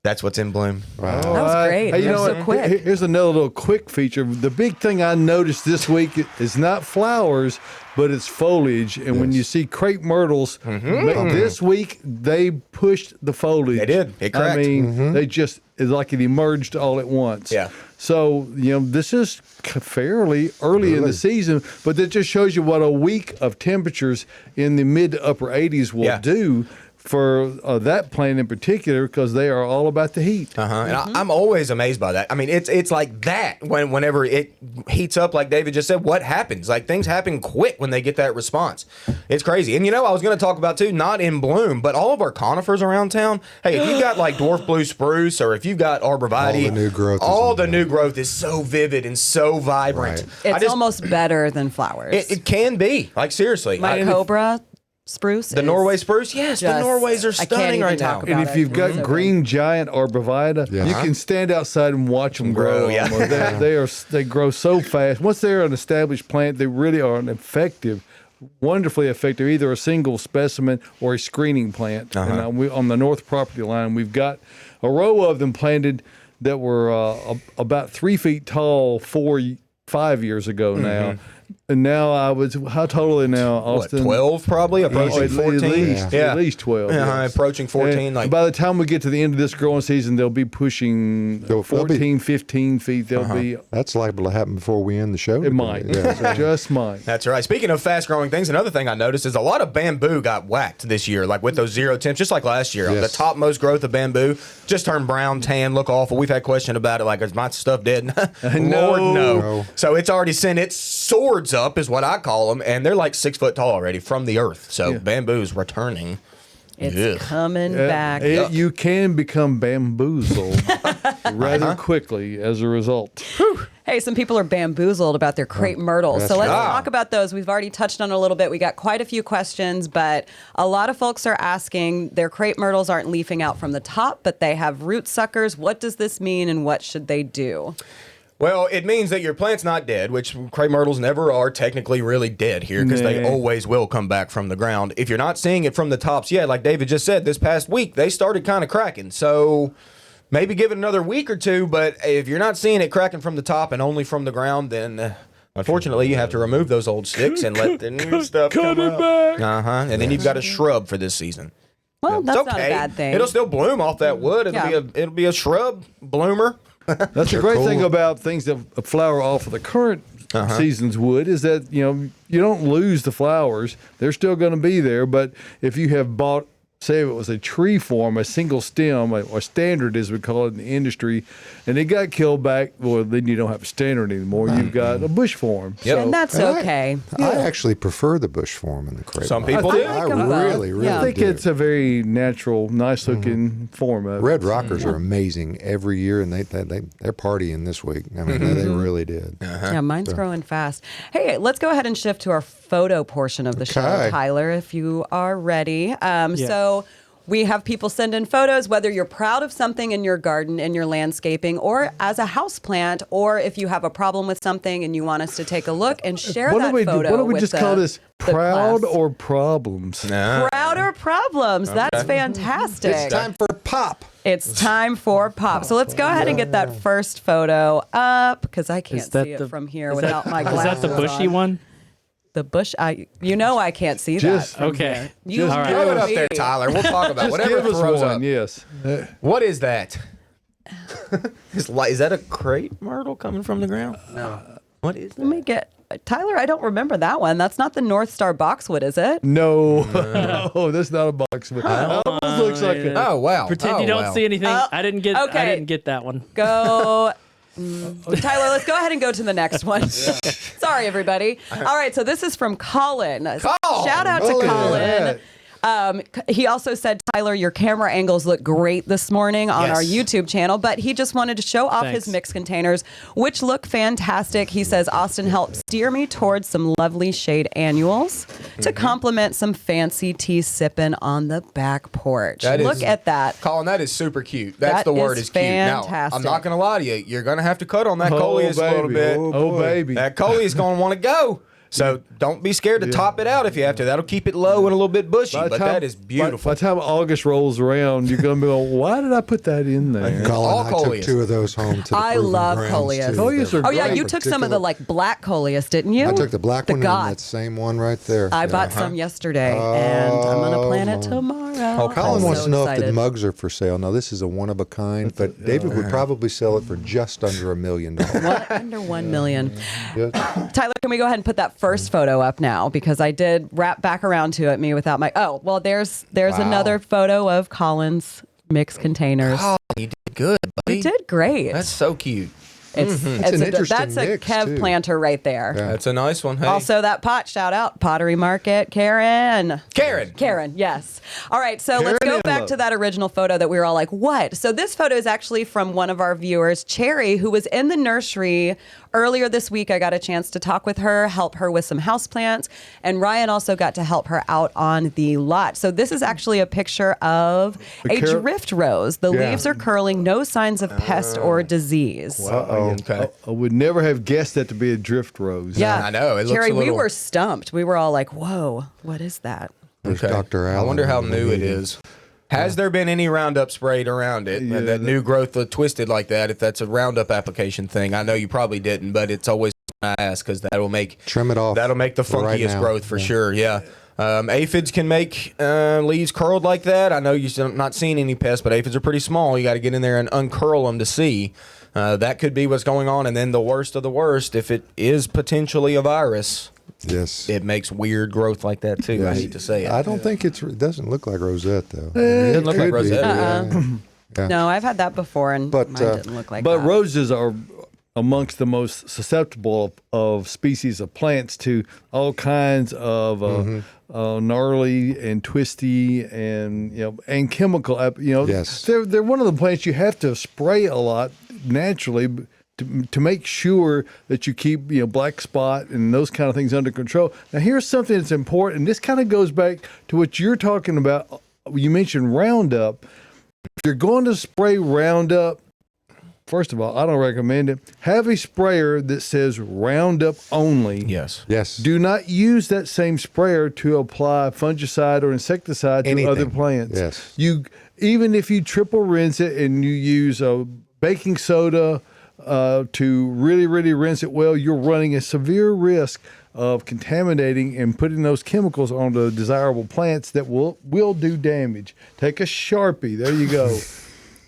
That's what's in bloom. Wow. That was great. Hey, you That know was what? so quick. Here's another little quick feature. The big thing I noticed this week is not flowers, but it's foliage. And when you see crepe myrtles, this week they pushed the foliage. They did. It I cracked. mean, they just, it's like it emerged all at once. Yeah. So, this is fairly early in the season, but that just shows you what a week of temperatures in the mid to upper 80s will do for that plant in particular, because they are all about the heat. And I'm always amazed by that. I mean, it's like that whenever it heats up, like David just said, what happens? Like, things happen quick when they get that response. It's crazy. And I was going to talk about too, not in bloom, but all of our conifers around town. Hey, if you've got like dwarf blue spruce, or if you've got arborvitae, all the new growth is so vivid and so vibrant. Right. It's almost better than flowers. It can be. Like, seriously. My cobra spruce. The Norway spruce? Yes, the Norways are stunning right now. And if you've got green giant arborvitae, you can stand outside and watch them grow. Yeah. They grow so fast. Once they're an established plant, they really are an effective, wonderfully effective, either a single specimen or a screening plant. And we, on the north property line, we've got a row of them planted that were about 3 feet tall 5 years ago now. And now how tall are they now, Austin? What, 12 probably? Approaching 14? At least 12. Yes. Approaching 14. And by the time we get to the end of this growing season, they'll be pushing 14, 15 feet. They'll be. That's liable to happen before we end the show. It might. Yeah. Just might. That's right. Speaking of fast-growing things, another thing I noticed is a lot of bamboo got whacked this year, like with those zero temps, just like last year. Yes. The topmost growth of bamboo just turned brown, tan, look awful. We've had question about it, like, is my stuff dead? Lord, no. So it's already sent its swords up, is what I call them, and they're like 6 foot tall already from the earth. So bamboo's returning. It's coming back. You can become bamboozled rather quickly as a result. Hey, some people are bamboozled about their crepe myrtles. So let's talk about those. We've already touched on it a little bit. We got quite a few questions, but a lot of folks are asking, their crepe myrtles aren't leafing out from the top, but they have root suckers. What does this mean, and what should they do? Well, it means that your plant's not dead, which crepe myrtles never are technically really dead here, because they always will come back from the ground. If you're not seeing it from the tops yet, like David just said, this past week, they started kind of cracking. So maybe give it another week or two, but if you're not seeing it cracking from the top and only from the ground, then Unfortunately, you have to remove those old sticks and let the new stuff come up. And then you've got a shrub for this season. Well, that's It's not a okay. bad thing. It'll still bloom off that wood. It'll be a shrub bloomer. That's the great thing about things that flower off of the current season's wood is that you don't lose the flowers; they're still going to be there. But if you have bought, say, if it was a tree form, a single stem, or standard as we call it in the industry, and it got killed back, well, then you don't have a standard anymore. You've got a bush form. Yep. And that's okay. I actually prefer the bush form in the crepe. Some people do. I like 'em both. really, really Yeah. I think do. it's a very natural, nice looking form of Red Rockers are amazing every year, and they're partying this week. I mean, they really did. Yeah, mine's growing fast. Hey, let's go ahead and shift to our photo portion of the show, Okay. Tyler, if you are ready. So we have people send in photos, whether you're proud of something in your garden, in your landscaping, or as a houseplant, or if you have a problem with something and you want us to take a look and share What that do we photo. What do we with just the- call this? the Proud class. or problems? Proud or problems? That's fantastic. It's time for pop. It's time for pop. So let's go ahead and get that first photo up because I can't Is that see it the- from here is without that- my Is glasses that the bushy on. one? The bush, I can't see Just- that. from Okay. here. You Just All right. Throw it up me. there, Tyler. We'll talk about Just whatever give it us throws one, up. yes. What is that? Is that a crepe myrtle coming from the ground? No. What is Let me get Tyler. I don't remember that one. That's not the North Star boxwood, is it? No, no, that's not a box. But that almost looks like a. Oh wow! Pretend you don't see anything. I didn't get. okay. I didn't get that one. Go. Tyler, let's go ahead and go to the next one. Sorry, everybody. All right, so this is from Colin. Shout out to Colin. He also said, Tyler, your camera angles look great this morning on our YouTube channel, but he just wanted to show off his Thanks. mix containers, which look fantastic. He says, Austin helped steer me towards some lovely shade annuals to complement some fancy tea sipping on the back porch. That Look is- at that. Colin, that is super cute. That's That the word is is cute. Now, I'm fantastic. not going to lie to you. You're going to have to cut on that coleus a little bit. Oh, baby. That coleus going to want to go. So don't be scared to top it out if you have to. That'll keep it low and a little bit bushy, but that is beautiful. By the time August rolls around, you're going to be like, why did I put that in there? Colin, I took coleus. 2 of those home to the I proving love grounds, coleus. too. Coleus They're are Oh, yeah, great. you took some of the particular- black coleus, didn't you? I took the black one and God. that same one right there. I Yeah. bought some yesterday, and I'm going to plant it tomorrow. Colin I'm wants so to know if the excited. mugs are for sale. Now, this is a one of a kind, but David would probably sell it for just under $1 million. What? Under 1 million. Yes. Tyler, can we go ahead and put that first photo up now? Because I did wrap back around to it, me without my. Oh, well, there's another photo of Colin's mixed containers. Oh, you did good, buddy. You did great. That's so cute. It's an a, interesting that's a mix, Kev too. planter right there. Yeah. That's a nice one. Hey, Also, that pot, shout out, Pottery Market, Karen. Karen. Yes. All right, so let's go back to that original photo that we were all like, what? So this photo is actually from one of our viewers, Cherry, who was in the nursery earlier this week. I got a chance to talk with her, help her with some houseplants, and Ryan also got to help her out on the lot. So this is actually a picture of a drift rose. The Yeah. leaves are curling, no signs of pest or disease. Okay. I would never have guessed that to be a drift rose. Yeah, I know, it looks Cherry, a little- we were stumped. We were all like, "Whoa, what is that?" There's Okay. Dr. Allen. I wonder how in the new it meeting. is. Has there been any Roundup sprayed around it? Yeah, That new growth twisted like that, if that's a Roundup application thing. I know you probably didn't, but it's always I ask because that'll make Trim it off. That'll make the for right funkiest now. growth for Yeah. sure. Yeah. Aphids can make leaves curled like that. I know you're not seeing any pests, but aphids are pretty small. You got to get in there and uncurl them to see. That could be what's going on. And then the worst of the worst, if it is potentially a virus, Yes. it makes weird growth like that too. I hate to say it. I don't think it doesn't look like rosette, though. It doesn't look like could be, rosette. yeah. No, I've had that before, and But, mine didn't look like But that. roses are amongst the most susceptible of species of plants to all kinds of gnarly and twisty and and chemical. Yes. they're one of the plants you have to spray a lot naturally to make sure that you keep black spot and those kind of things under control. Now here's something that's important. This kind of goes back to what you're talking about. You mentioned Roundup. If you're going to spray Roundup, first of all, I don't recommend it. Have a sprayer that says Roundup only. Yes. Yes. Do not use that same sprayer to apply fungicide or insecticide to Anything. other plants. Yes. Even if you triple rinse it and you use a baking soda, to really, really rinse it well, you're running a severe risk of contaminating and putting those chemicals on the desirable plants that will do damage. Take a Sharpie. There you go.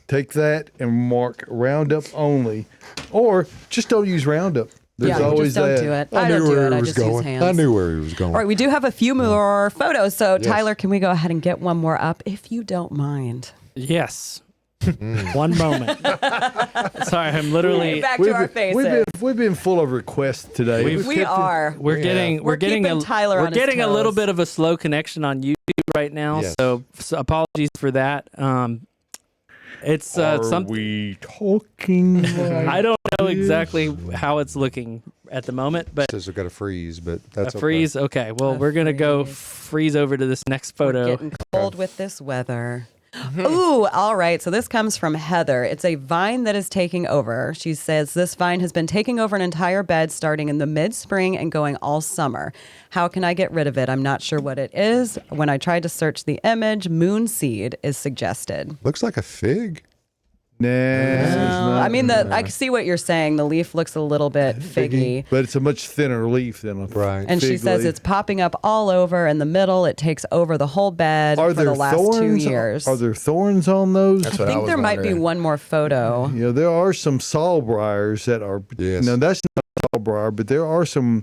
Take that and mark Roundup only, or just don't use Roundup. There's always just don't that. do it. I I knew don't do where it. he I was just use going. hands. I knew where he was going. All right, we do have a few more photos. So, Yes. Tyler, can we go ahead and get one more up if you don't mind? Yes. One moment. Sorry, I'm literally. Back to our faces. We've been full of requests today. We are. We're getting We're keeping Tyler on we're his getting a little toes. bit of a slow connection on YouTube right now, Yes. so apologies for that. It's something we talking? I don't know exactly how it's looking at the moment, but Says we've got a freeze, but that's a freeze. Okay, well, we're gonna go freeze over to this next photo. Getting cold with this weather. Ooh, all right. So this comes from Heather. It's a vine that is taking over. She says this vine has been taking over an entire bed starting in the mid-spring and going all summer. How can I get rid of it? I'm not sure what it is. When I tried to search the image, moon seed is suggested. Looks like a fig. Nah, it's not. I mean, I see what you're saying. The leaf looks a little bit figgy. But it's a much thinner leaf than a Right. And she fig says leaf. it's popping up all over in the middle. It takes over the whole bed Are for there the last thorns? 2 years. Are there thorns on those? That's I what I think was there might be wondering. one more photo. You know, there are some sawbriars that are. Yes. No, that's not sawbriar, but there are some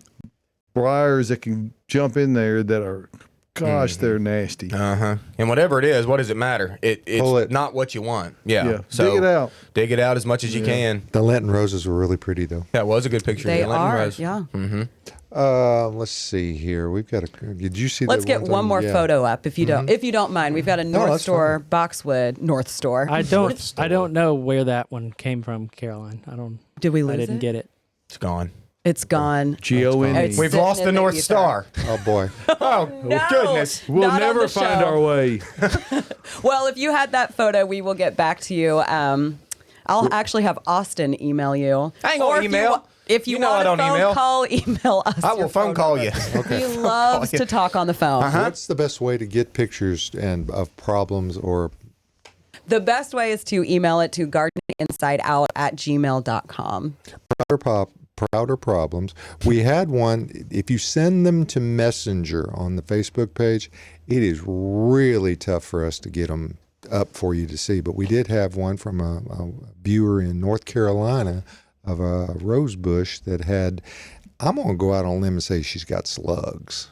briars that can jump in there that are. Gosh, they're nasty. And whatever it is, what does it matter? Pull It's it. not what you want. Yeah. Yeah. So Dig it out. Dig it out as much as you can. The Lenten roses were really pretty, though. That was a good picture. They of the Lenten are, rose. yeah. Let's see here. We've got a. Did you see? Let's the get ones one on- more yeah. photo up if you don't mind. We've got a North that's Store Boxwood North Store. I don't know where that one came from, Caroline. Did we I lose didn't it? get it. It's gone. It's gone. G-O-N-E. It's- We've Sitting lost in the the North ether. Star. Oh boy. Oh, No, goodness. We'll not on never the find show. our way. Well, if you had that photo, we will get back to you. I'll actually have Austin email you. I ain't gonna Or if email. If you You know want I a don't phone email. call, email us. I your will phone call you. number. He loves to talk on the phone. What's the best way to get pictures and of problems or? The best way is to email it to gardeninginsideout@gmail.com. Prouder problems. We had one. If you send them to Messenger on the Facebook page, it is really tough for us to get them up for you to see. But we did have one from a viewer in North Carolina of a rose bush that had. I'm going to go out on a limb and say she's got slugs.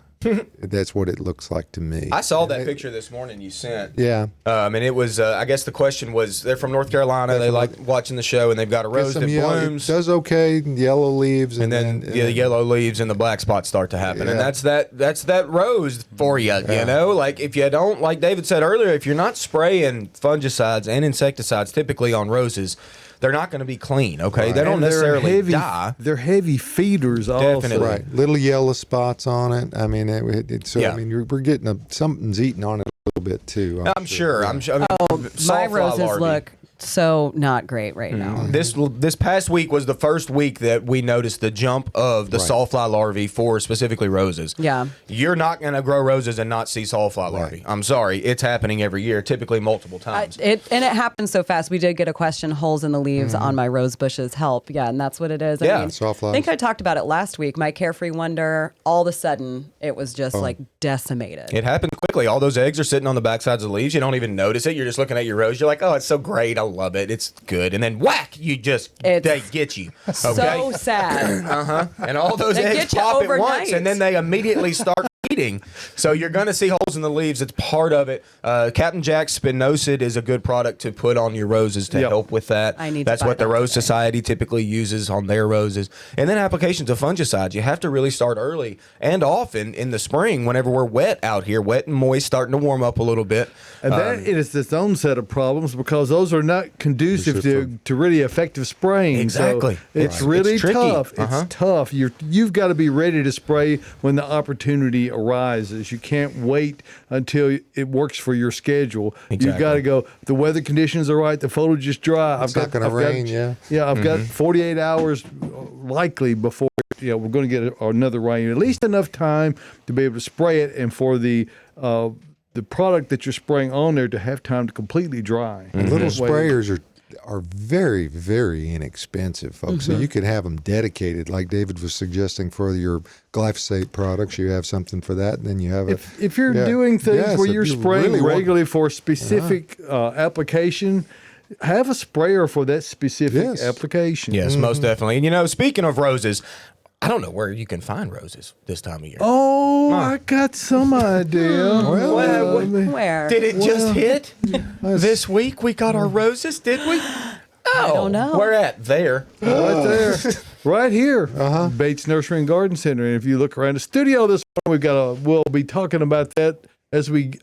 That's what it looks like to me. I saw that picture this morning you sent. Yeah. And it was, I guess the question was, they're from North Carolina. They like watching the show, and they've got a Get rose some that yellow, blooms. it does okay, yellow leaves, And then the yellow leaves and the black spots start to happen, and Yeah. that's that rose for you. You know, like if you don't, like David said earlier, if you're not spraying fungicides and insecticides typically on roses, they're not going to be clean. Okay, they don't And they're necessarily heavy, die. They're heavy feeders also. Definitely. Right, little yellow spots on it. I mean, so Yeah. I mean, we're getting something's eating on it a little bit too. I'm sure. Yeah. I'm sure. I mean, My sawfly roses larvae. look so not great right now. This past week was the first week that we noticed the jump of the Right. sawfly larvae for specifically roses. Yeah. You're not going to grow roses and not see sawfly larvae. I'm sorry. It's happening every year, typically multiple times. It happens so fast. We did get a question: holes in the leaves on my rose bushes help? Yeah, and that's what it is. Yeah. I Sawflies. think I talked about it last week. My Carefree Wonder, all of a sudden, it was just like decimated. It happens quickly. All those eggs are sitting on the backsides of the leaves. You don't even notice it. You're just looking at your rose. You're like, oh, it's so great. I love it. It's good. And then whack, they get you. Okay. So sad. And all those They eggs get you pop at overnight. once, and then they immediately start feeding. So you're going to see holes in the leaves. It's part of it. Captain Jack Spinosad is a good product to put on your roses to Yep. help with that. I need to That's buy what the that Rose today. Society typically uses on their roses. And then applications of fungicides. You have to really start early and often in the spring whenever we're wet out here, wet and moist, starting to warm up a little bit. And that is its own set of problems because those are not conducive to really effective spraying. Exactly. So it's Right. really It's tricky. tough. It's tough. You've got to be ready to spray when the opportunity arises. You can't wait until it works for your schedule. You've Exactly. got to go. The weather conditions are right. The foliage is dry. It's not gonna rain, yeah. Yeah, I've got 48 hours likely before we're going to get another rain. At least enough time to be able to spray it, and for the product that you're spraying on there to have time to completely dry. Little That way- sprayers are are very, very inexpensive, folks. So you could have them dedicated, like David was suggesting for your glyphosate products. You have something for that, and then you have if you're doing things where if you're you spraying really want- regularly for a specific application, have a sprayer for that specific Yes. application. Yes, most definitely. And speaking of roses, I don't know where you can find roses this time of year. Oh, I got some idea. Where? Did it just hit this week? We got our roses, did we? I don't know. Where at? There. Right there, right here, Bates Nursery and Garden Center. And if you look around the studio this morning, we'll be talking about that as we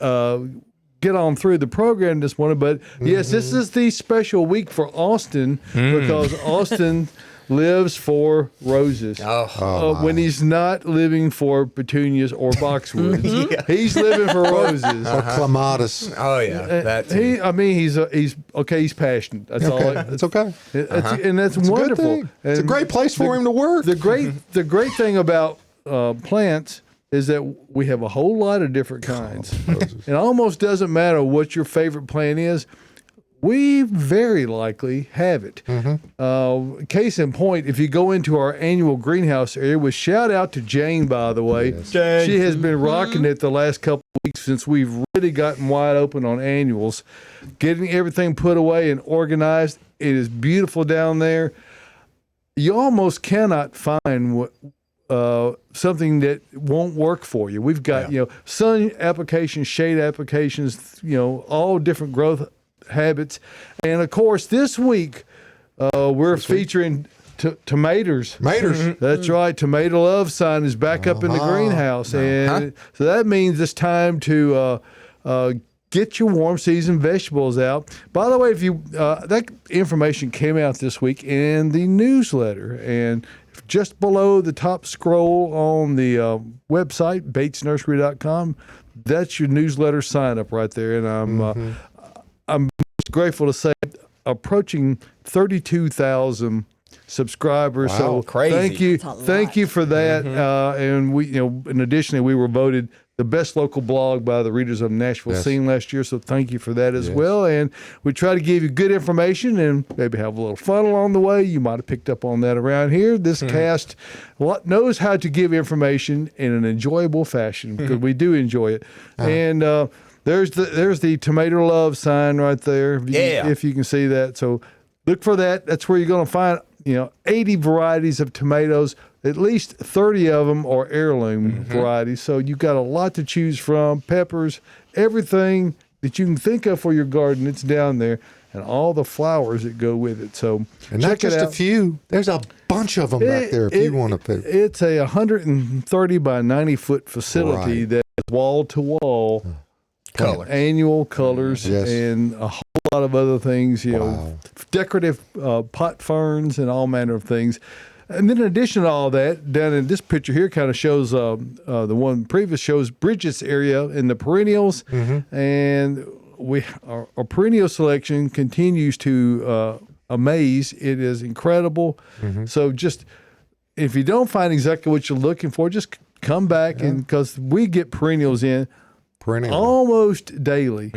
get on through the program this morning. But yes, this is the special week for Austin because Austin lives for roses. When he's not living for petunias or boxwoods, he's living for roses. or clematis. Oh yeah, that too. He's passionate. That's all. It's okay. And that's It's a good wonderful. thing. It's a And great place for him to work. The great thing about plants is that we have a whole lot of different kinds. It almost doesn't matter what your favorite plant is. We very likely have it. Case in point, if you go into our annual greenhouse area, with shout out to Jane, by the way. Jane. She has been rocking it the last couple of weeks since we've really gotten wide open on annuals, getting everything put away and organized. It is beautiful down there. You almost cannot find something that won't work for you. We've got sun applications, shade applications, all different growth habits, and of course this week we're featuring tomatoes. Tomatoes. That's right. Tomato Love sign is back up in the greenhouse, and so that means it's time to get your warm season vegetables out. By the way, if you that information came out this week in the newsletter, and just below the top scroll on the website batesnursery.com, that's your newsletter sign up right there, and I'm grateful to say approaching 32,000 subscribers. Wow, so crazy. Thank you for that. And we, in addition, we were voted the best local blog by the readers of Nashville Scene last year. So thank you for that as well. And we try to give you good information and maybe have a little fun along the way. You might have picked up on that around here. This cast knows how to give information in an enjoyable fashion because we do enjoy it. And there's the Tomato Love sign right there. If you can see that. So look for that. That's where you're going to find 80 varieties of tomatoes. At least 30 of them are heirloom varieties. So you've got a lot to choose from. Peppers, everything that you can think of for your garden, it's down there, and all the flowers that go with it. So And not check it just a out. few. There's a bunch of them back there if you want to pick. It's a 130 by 90 foot facility Right. that is wall to wall. Colors. Annual colors Yes. and a whole lot of other things, Wow. decorative pot ferns and all manner of things. And then in addition to all that, down in this picture here kind of shows the one previous shows Bridget's area in the perennials. And our perennial selection continues to amaze. It is incredible. So just if you don't find exactly what you're looking for, just come back and because we get perennials in Perennial. almost daily,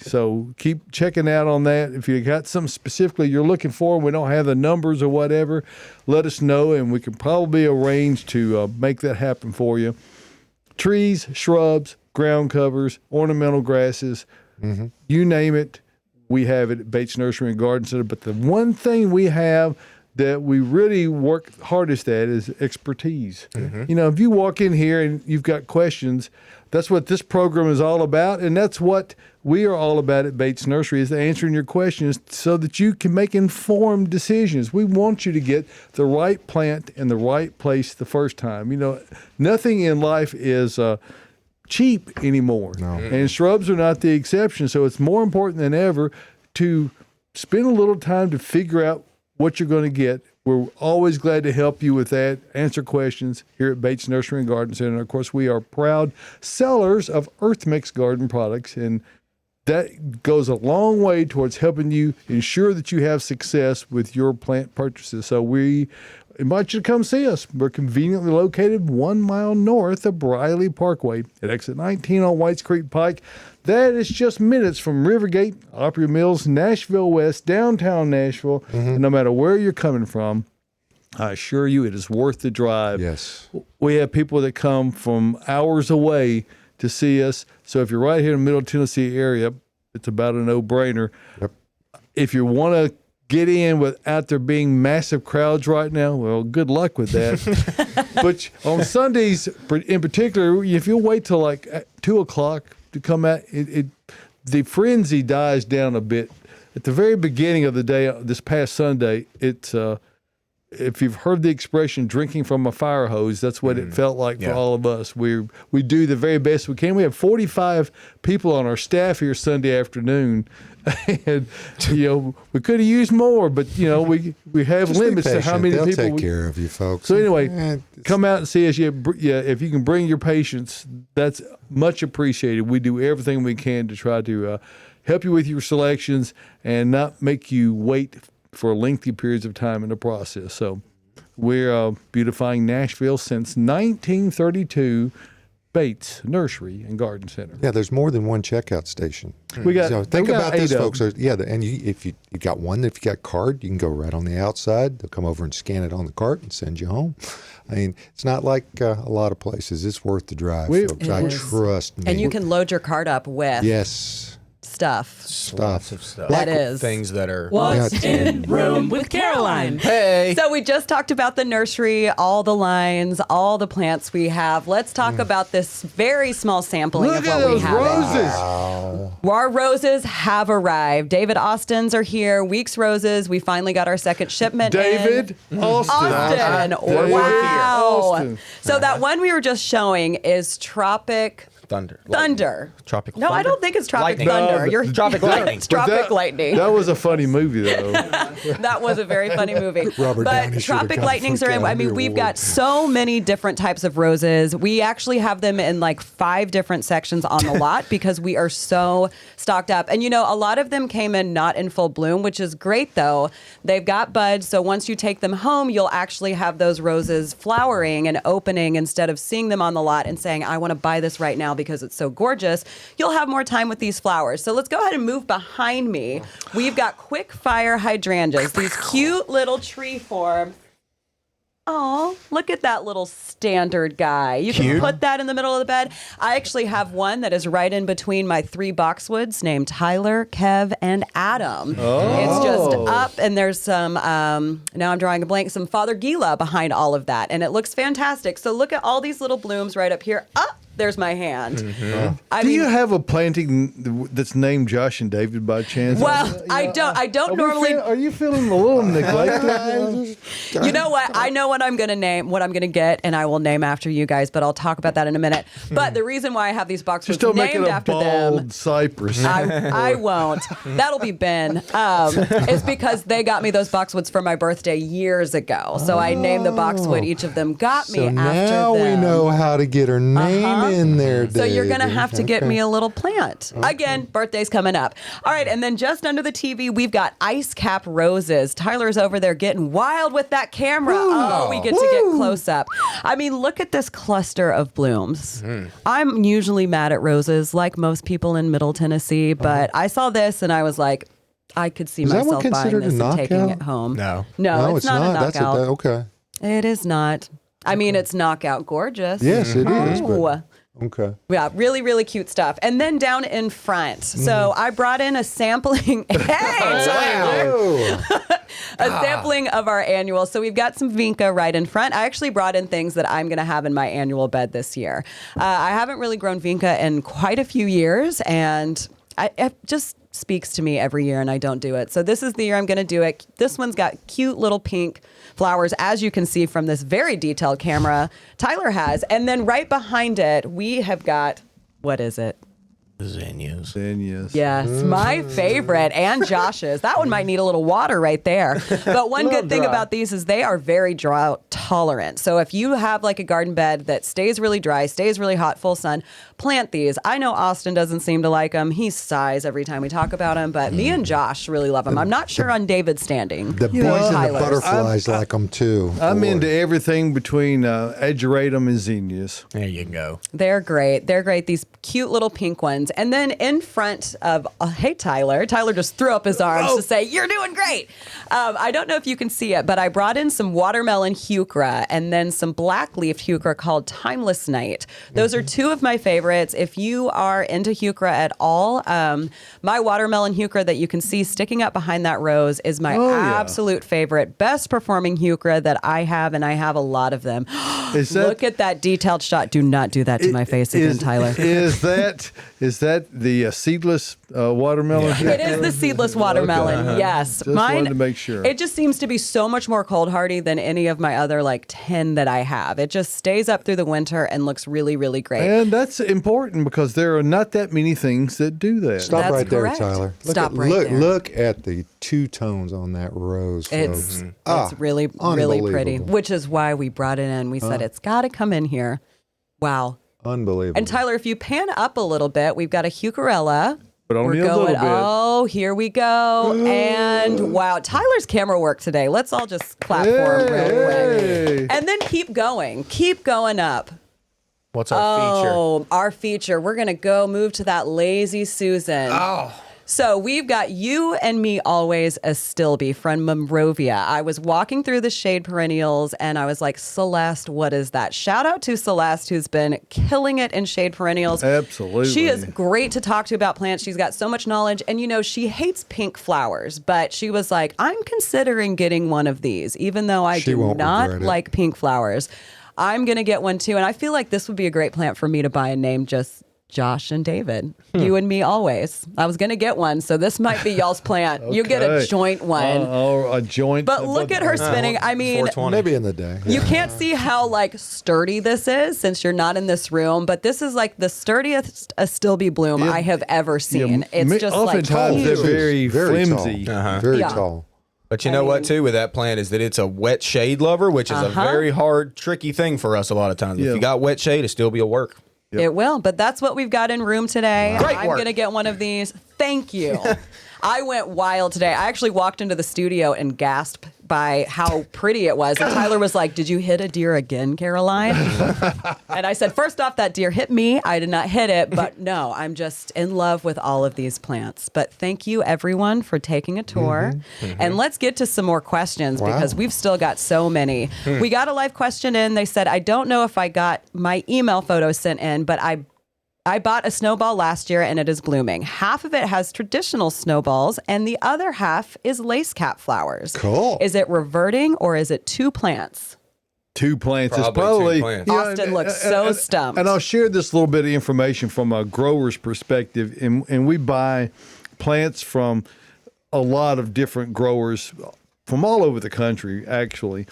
So keep checking out on that. If you got something specifically you're looking for, and we don't have the numbers or whatever, let us know, and we can probably arrange to make that happen for you. Trees, shrubs, ground covers, ornamental grasses, you name it, we have it at Bates Nursery and Garden Center. But the one thing we have that we really work hardest at is expertise. If you walk in here and you've got questions, that's what this program is all about, and that's what we are all about at Bates Nursery, is answering your questions so that you can make informed decisions. We want you to get the right plant in the right place the first time. Nothing in life is cheap anymore, and shrubs are not the exception. So it's more important than ever to spend a little time to figure out what you're going to get. We're always glad to help you with that, answer questions here at Bates Nursery and Garden Center. And of course, we are proud sellers of Earth Mix garden products, and that goes a long way towards helping you ensure that you have success with your plant purchases. So invite you to come see us. We're conveniently located 1 mile north of Briley Parkway at exit 19 on Whites Creek Pike. That is just minutes from Rivergate, Opry Mills, Nashville West, downtown Nashville. And no matter where you're coming from, I assure you it is worth the drive. Yes. We have people that come from hours away to see us. So if you're right here in the Middle Tennessee area, it's about a no-brainer. Yep. If you want to get in without there being massive crowds right now, well, good luck with that. But on Sundays in particular, if you'll wait till like 2 o'clock to come out, the frenzy dies down a bit. At the very beginning of the day, this past Sunday, it's if you've heard the expression "drinking from a fire hose," that's what it felt like for all of us. We do the very best we can. We have 45 people on our staff here Sunday afternoon, and we could have used more, but we have Just be limits to how patient. many They'll people. take care of you, folks. So anyway, come out and see us. Yeah, if you can bring your patients, that's much appreciated. We do everything we can to try to help you with your selections and not make you wait for lengthy periods of time in the process. So we're beautifying Nashville since 1932. Bates Nursery and Garden Center. Yeah, there's more than one checkout station. We got. So think we got about this, 8 of folks. them. If you got one, if you got card, you can go right on the outside. They'll come over and scan it on the cart and send you home. I mean, it's not like a lot of places. It's worth the drive, folks. I trust me. And you can load your cart up with stuff. Lots of stuff. That is. Things that are. What's in room with Caroline? Hey. So we just talked about the nursery, all the lines, all the plants we have. Let's talk about this very small sampling Look of at what we those have. roses. Our roses have arrived. David Austin's are here. Weeks Roses. We finally got our second shipment. David Austin. David Wow. Austin. So that one we were just showing is Tropic Thunder. Thunder. Tropical No, I thunder? don't think it's Tropic Lightning. Thunder. No, You're Tropic Lightning. It's Tropic Lightning. That was a funny movie, though. That was a very funny movie. Robert but Downey should have Tropic got Lightnings are in. I mean, the we've award. got so many different types of roses. We actually have them in like 5 different sections on the lot because we are so stocked up. And a lot of them came in not in full bloom, which is great though. They've got buds, so once you take them home, you'll actually have those roses flowering and opening instead of seeing them on the lot and saying, I want to buy this right now because it's so gorgeous. You'll have more time with these flowers. So let's go ahead and move behind me. We've got quick fire hydrangeas, these cute little tree forms. Oh, look at that little standard guy. You can put that in the middle of the bed. I actually have one that is right in between my 3 boxwoods named Tyler, Kev, and Adam. It's just up, and there's some, now I'm drawing a blank, some Father Gila behind all of that, and it looks fantastic. So look at all these little blooms right up here. There's my hand. Do you have a planting that's named Josh and David by chance? Well, I don't normally. Are you feeling a little neglected? You know what? I know what I'm going to name, what I'm going to get, and I will name after you guys, but I'll talk about that in a minute. But the reason why I have these boxwoods Just don't make it named a after bald them. cypress. I won't. That'll be Ben. It's because they got me those boxwoods for my birthday years ago. So I named the boxwood. Each of them got me So after now them. we know how to get her name in there, David. So you're going to have to get me a little plant. Again, birthday's coming up. All right, and then just under the TV, we've got ice cap roses. Tyler's over there getting wild with that camera. We get to get close up. I mean, look at this cluster of blooms. I'm usually mad at roses, like most people in Middle Tennessee, but I saw this and I was like, I could see Is that one myself buying considered this a and taking knockout? it home. No. No, it's not a That's knockout. okay. It is not. I mean, it's knockout gorgeous. Yes, it is. Oh. But, okay. Yeah, really, really cute stuff. And then down in front, so I brought in a sampling. A sampling of our annual. So we've got some Vinca right in front. I actually brought in things that I'm going to have in my annual bed this year. I haven't really grown Vinca in quite a few years, and it just speaks to me every year, and I don't do it. So this is the year I'm going to do it. This one's got cute little pink flowers, as you can see from this very detailed camera Tyler has. And then right behind it, we have got, what is it? Zinnias. Zinnias. Yes, my favorite, and Josh's. That one might need a little water right there. But one good thing about these is they are very drought tolerant. So if you have like a garden bed that stays really dry, stays really hot, full sun, plant these. I know Austin doesn't seem to like them. He sighs every time we talk about them, but me and Josh really love them. I'm not sure on David's standing. The bees and the Tyler's. butterflies like them too. I'm Boy. into everything between ageratum and zinnias. There you go. They're great. They're great. These cute little pink ones. And then in front of, hey, Tyler. Tyler just threw up his arms to say, you're doing great. I don't know if you can see it, but I brought in some watermelon heuchera and then some black-leafed heuchera called Timeless Night. Those are two of my favorites. If you are into heuchera at all, my watermelon heuchera that you can see sticking up behind that rose is my absolute favorite, best performing heuchera that I have, and I have a lot of them. Look at that detailed shot. Do not do that to my face again, Tyler. Is that the seedless watermelon? It is the seedless watermelon. Yes, Just wanted to make sure. It just seems to be so much more cold hardy than any of my other like 10 that I have. It just stays up through the winter and looks really, really great. And that's important because there are not that many things that do that. Stop That's right correct. there, Tyler. Stop right there. Look at the two tones on that rose, folks. It's really, really pretty, unbelievable. which is why we brought it in. We said it's got to come in here. Wow. Unbelievable. And Tyler, if you pan up a little bit, we've got a heucherella. But only We're a little going, bit. oh, here we go. And wow, Tyler's camera work today. Let's all just clap for him real quick. And then keep going. Keep going up. What's our feature? Oh, our feature. We're going to go move to that Lazy Susan. Oh. So we've got You and Me Always as Stilby from Monrovia. I was walking through the shade perennials and I was like, Celeste, what is that? Shout out to Celeste, who's been killing it in shade perennials. Absolutely. She is great to talk to about plants. She's got so much knowledge. And, you know, she hates pink flowers, but she was like, I'm considering getting one of these, even though I She do won't not regret it. like pink flowers. I'm going to get one too. And I feel like this would be a great plant for me to buy and name just Josh and David. You and Me Always. I was going to get one, so this might be y'all's plant. You get a Okay. joint one. Or a joint. But look at her spinning. I mean, 420. maybe in the day. you can't see how like sturdy this is since you're not in this room, but this is like the sturdiest Astilbe bloom I have ever seen. It's just like oftentimes they're huge. very flimsy. Tall. Very Yeah. tall. But you know what, too, with that plant is that it's a wet shade lover, which is a very hard, tricky thing for us a lot of times. Yeah. If you got wet shade, it still will work. It will, but that's what we've got in room today. Great I'm work. going to get one of these. Thank you. I went wild today. I actually walked into the studio and gasped by how pretty it was. And Tyler was like, did you hit a deer again, Caroline? And I said, first off, that deer hit me. I did not hit it, but no, I'm just in love with all of these plants. But thank you, everyone, for taking a tour. And let's get to some more questions because we've still got so many. We got a live question in. They said, I don't know if I got my email photo sent in, but I bought a snowball last year and it is blooming. Half of it has traditional snowballs and the other half is lace cap flowers. Cool. Is it reverting or is it two plants? Two plants. It's Probably two probably plants. Austin looks so stumped. And I'll share this little bit of information from a grower's perspective. And we buy plants from a lot of different growers from all over the country, actually.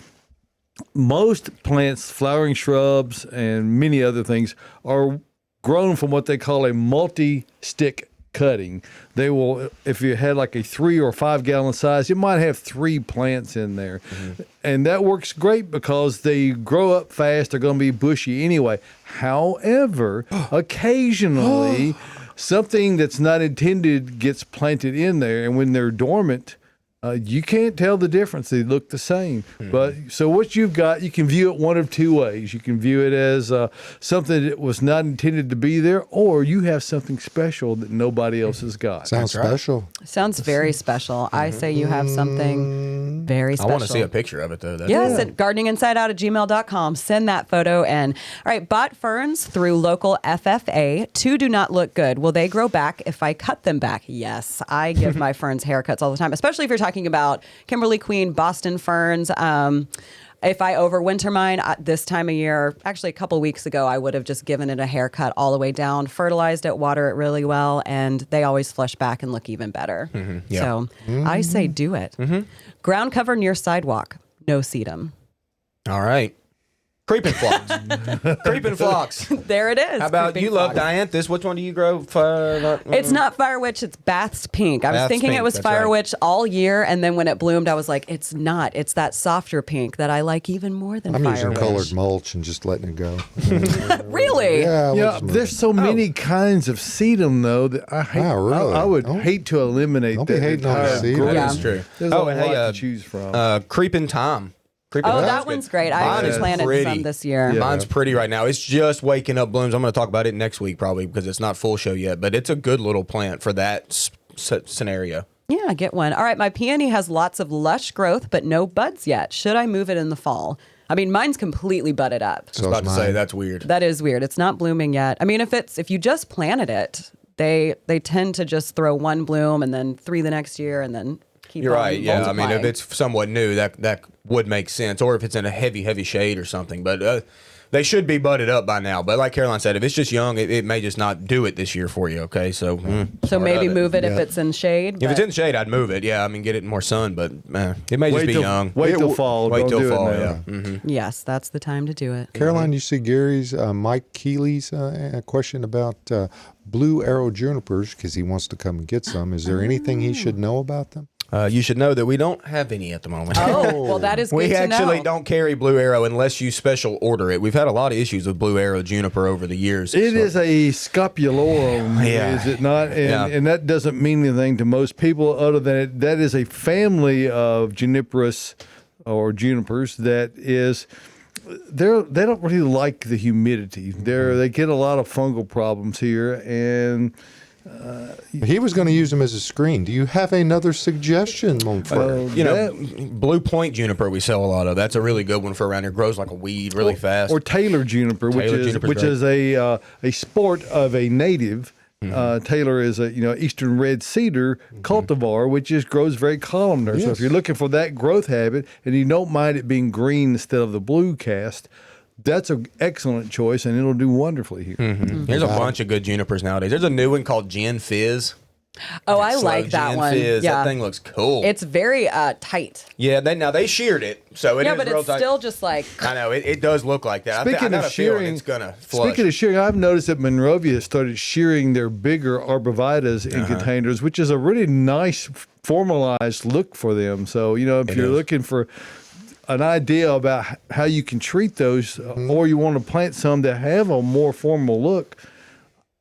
Most plants, flowering shrubs, and many other things are grown from what they call a multi-stick cutting. They will, if you had like a 3 or 5 gallon size, you might have 3 plants in there. And that works great because they grow up fast. They're going to be bushy anyway. However, occasionally something that's not intended gets planted in there. And when they're dormant, you can't tell the difference. They look the same. But so what you've got, you can view it one of two ways. You can view it as something that was not intended to be there, or you have something special that nobody else has got. Sounds special. Sounds very special. I say you have something very I special. want to see a picture of it, though. That's Yes, at gardeninginsideout@gmail.com. Send that photo in. All right, bought ferns through local FFA. 2 do not look good. Will they grow back if I cut them back? Yes, I give my ferns haircuts all the time, especially if you're talking about Kimberly Queen, Boston ferns. If I overwinter mine this time of year, actually a couple weeks ago, I would have just given it a haircut all the way down, fertilized it, water it really well, and they always flush back and look even better. Yeah. So I say do it. Ground cover near sidewalk, no sedum. All right. Creeping phlox. Creeping phlox. There it is. How about creeping you love phlox. dianthus? Which one do you grow? It's not Firewitch, it's Bath's Pink. I was Bath's thinking Pink, it was that's right. Firewitch all year, and then when it bloomed, I was like, it's not. It's that softer pink that I like even more than I'm using Firewitch. colored mulch and just letting it go. Really? Yeah, we'll Yeah, just move there's it. so many kinds of sedum though that I hate. Oh, really? I would Don't- hate to eliminate don't be that hating on the entire sedum. group. Yeah. That's true. There's Oh, a and lot hey, to choose from. creeping Tom. Creeping Oh, Tom's that good. one's great. I Mine actually is planted pretty. some this year. Yeah. Mine's pretty right now. It's just waking up blooms. I'm going to talk about it next week probably because it's not full show yet, but it's a good little plant for that scenario. Yeah, get one. All right, my peony has lots of lush growth, but no buds yet. Should I move it in the fall? I mean, mine's completely budded up. I was about to say mine. that's weird. That is weird. It's not blooming yet. I mean, if you just planted it, they tend to just throw one bloom and then 3 the next year and then keep You're on right. Yeah. I mean, if multiplying. it's somewhat new, that would make sense, or if it's in a heavy shade or something. But they should be budded up by now. But like Caroline said, if it's just young, it may just not do it this year for you. Okay, so So maybe of it. move it if it's in shade. If it's but- in the shade, I'd move it. Yeah, I mean, get it in more sun. But it may just be young. Wait till fall. Wait Don't till do fall. it now. Yeah. Mm-hmm. Yes, that's the time to do it. Caroline, you see Gary's, Mike Keeley's question about blue arrow junipers because he wants to come and get some. Is there anything he should know about them? You should know that we don't have any at the moment. Oh, well, that is good We to actually know. don't carry Blue Arrow unless you special order it. We've had a lot of issues with Blue Arrow juniper over the years. It is a scopulorum, Yeah. is it not? And, Yeah. and that doesn't mean anything to most people other than that is a family of juniperus or junipers that is they don't really like the humidity. They get a lot of fungal problems here, and He was going to use them as a screen. Do you have another suggestion, Montfort? You know, Blue Point juniper we sell a lot of. That's a really good one for around here. Grows like a weed really fast. or Taylor juniper, Taylor juniper's which great. is a sport of a native. Taylor is a eastern red cedar cultivar, which just grows very columnar. So if Yes. you're looking for that growth habit and you don't mind it being green instead of the blue cast, that's an excellent choice, and it'll do wonderfully here. There's a bunch of good junipers nowadays. There's a new one called Gin Fizz. Oh, I Slow like that Gin one. Fizz. Yeah. That thing looks cool. It's very tight. Yeah, they sheared it, so it is Yeah, but real it's tight. still just like. I know it does look like that. I Speaking got of a feeling shearing, it's gonna flush. Speaking of shearing, I've noticed that Monrovia has started shearing their bigger arborvitaes in containers, which is a really nice formalized look for them. So, if you're is. looking for an idea about how you can treat those, or you want to plant some that have a more formal look,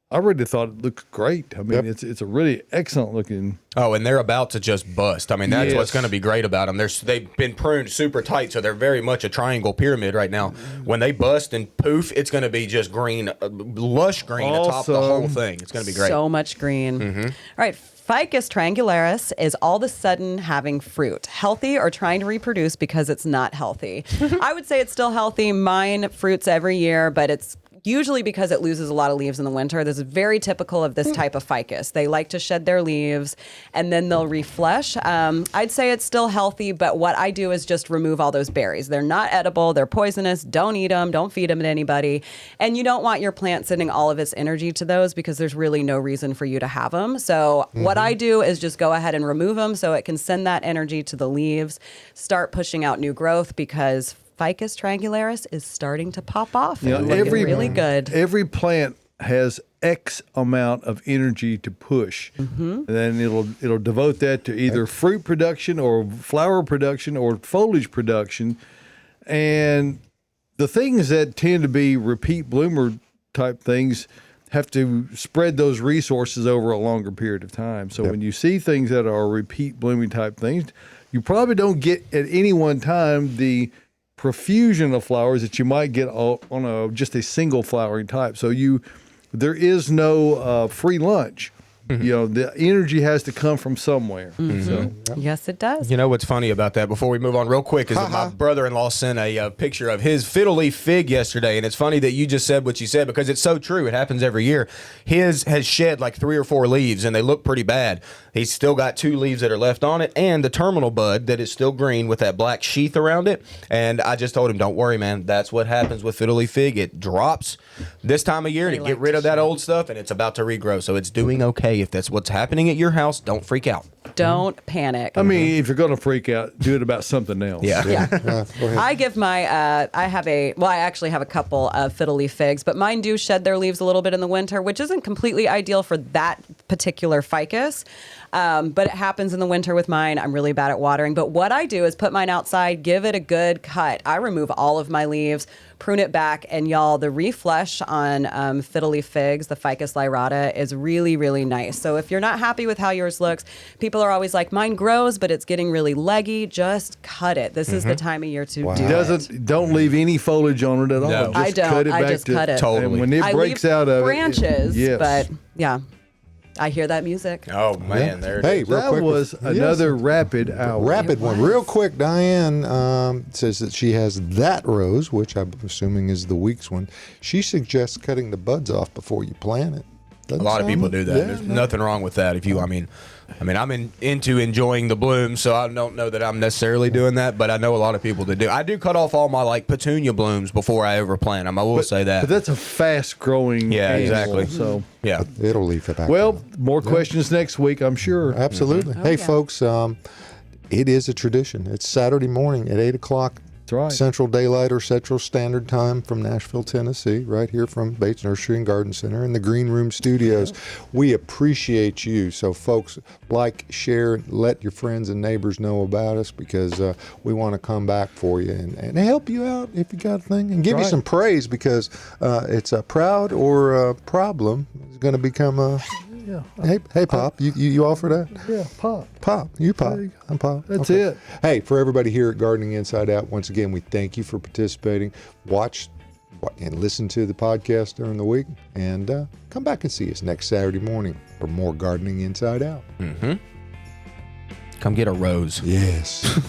I really thought it looked great. I mean, it's a really excellent looking. Oh, and they're about to just bust. I mean, that's what's Yes. going to be great about them. They've been pruned super tight, so they're very much a triangle pyramid right now. When they bust and poof, it's going to be just green, lush green atop the whole Awesome. thing. It's going to be great. So much green. Mm-hmm. All right. Ficus triangularis is all of a sudden having fruit. Healthy or trying to reproduce because it's not healthy? I would say it's still healthy. Mine fruits every year, but it's usually because it loses a lot of leaves in the winter. This is very typical of this type of ficus. They like to shed their leaves and then they'll reflesh. I'd say it's still healthy, but what I do is just remove all those berries. They're not edible. They're poisonous. Don't eat them. Don't feed them to anybody. And you don't want your plant sending all of its energy to those because there's really no reason for you to have them. So what I do is just go ahead and remove them so it can send that energy to the leaves, start pushing out new growth because Ficus triangularis is starting to pop off and looking really good. Every plant has X amount of energy to push. And then it'll devote that to either fruit production or flower production or foliage production. And the things that tend to be repeat bloomer type things have to spread those resources over a longer period of time. So when you see things that are repeat blooming type things, you probably don't get at any one time the profusion of flowers that you might get on just a single flowering type. So there is no free lunch. The energy has to come from somewhere. So Yes, it does. You know what's funny about that before we move on real quick is that my brother-in-law sent a picture of his fiddle leaf fig yesterday, and it's funny that you just said what you said because it's so true. It happens every year. His has shed like 3 or 4 leaves, and they look pretty bad. He's still got 2 leaves that are left on it and the terminal bud that is still green with that black sheath around it. And I just told him, don't worry, man. That's what happens with fiddle leaf fig. It drops this time of year to get rid of that old stuff, and it's about to regrow. So it's doing okay. If that's what's happening at your house, don't freak out. Don't panic. I mean, if you're going to freak out, do it about something else. Yeah. Yeah. Go ahead. I give my, I actually have a couple of fiddle leaf figs, but mine do shed their leaves a little bit in the winter, which isn't completely ideal for that particular ficus. But it happens in the winter with mine. I'm really bad at watering. But what I do is put mine outside, give it a good cut. I remove all of my leaves, prune it back, and y'all, the reflesh on fiddle leaf figs, the Ficus lyrata, is really, really nice. So if you're not happy with how yours looks, people are always like, mine grows, but it's getting really leggy. Just cut it. This is the time of year to do it. Don't leave any foliage on it at all. No. Just I don't. Cut it I back just to, cut it. Totally. And when it I breaks leave out of branches, yes. but yeah, I hear that music. Oh man, there it Hey, is. real That quick, was another rapid hour. rapid It one, was. real quick. Diane says that she has that rose, which I'm assuming is the week's one. She suggests cutting the buds off before you plant it. A lot of people do that. Yeah, There's nothing wrong with that. If you, I mean, I'm into enjoying the blooms, so I don't know that I'm necessarily doing that, but I know a lot of people that do. I do cut off all my like petunia blooms before I overplant them. I will say that. But that's a fast growing Yeah, animal, exactly. So, Yeah. It'll leave it back. well, more questions next week, I'm sure. absolutely. Oh, Hey, yeah. folks, it is a tradition. It's Saturday morning at 8 o'clock. That's right. Central Daylight or Central Standard Time from Nashville, Tennessee, right here from Bates Nursery and Garden Center in the Green Room Studios. We appreciate you. So, folks, like, share, let your friends and neighbors know about us because we want to come back for you and help you out if you got a thing and give you Right. some praise because it's a proud or a problem is going to become a. Yeah. Hey, Pop, you offer that? Yeah, pop. Pop, you Pop. There you go. I'm Pop. That's Okay. it. Hey, for everybody here at Gardening Inside Out, once again, we thank you for participating. Watch and listen to the podcast during the week, and come back and see us next Saturday morning for more Gardening Inside Out. Come get a rose. Yes.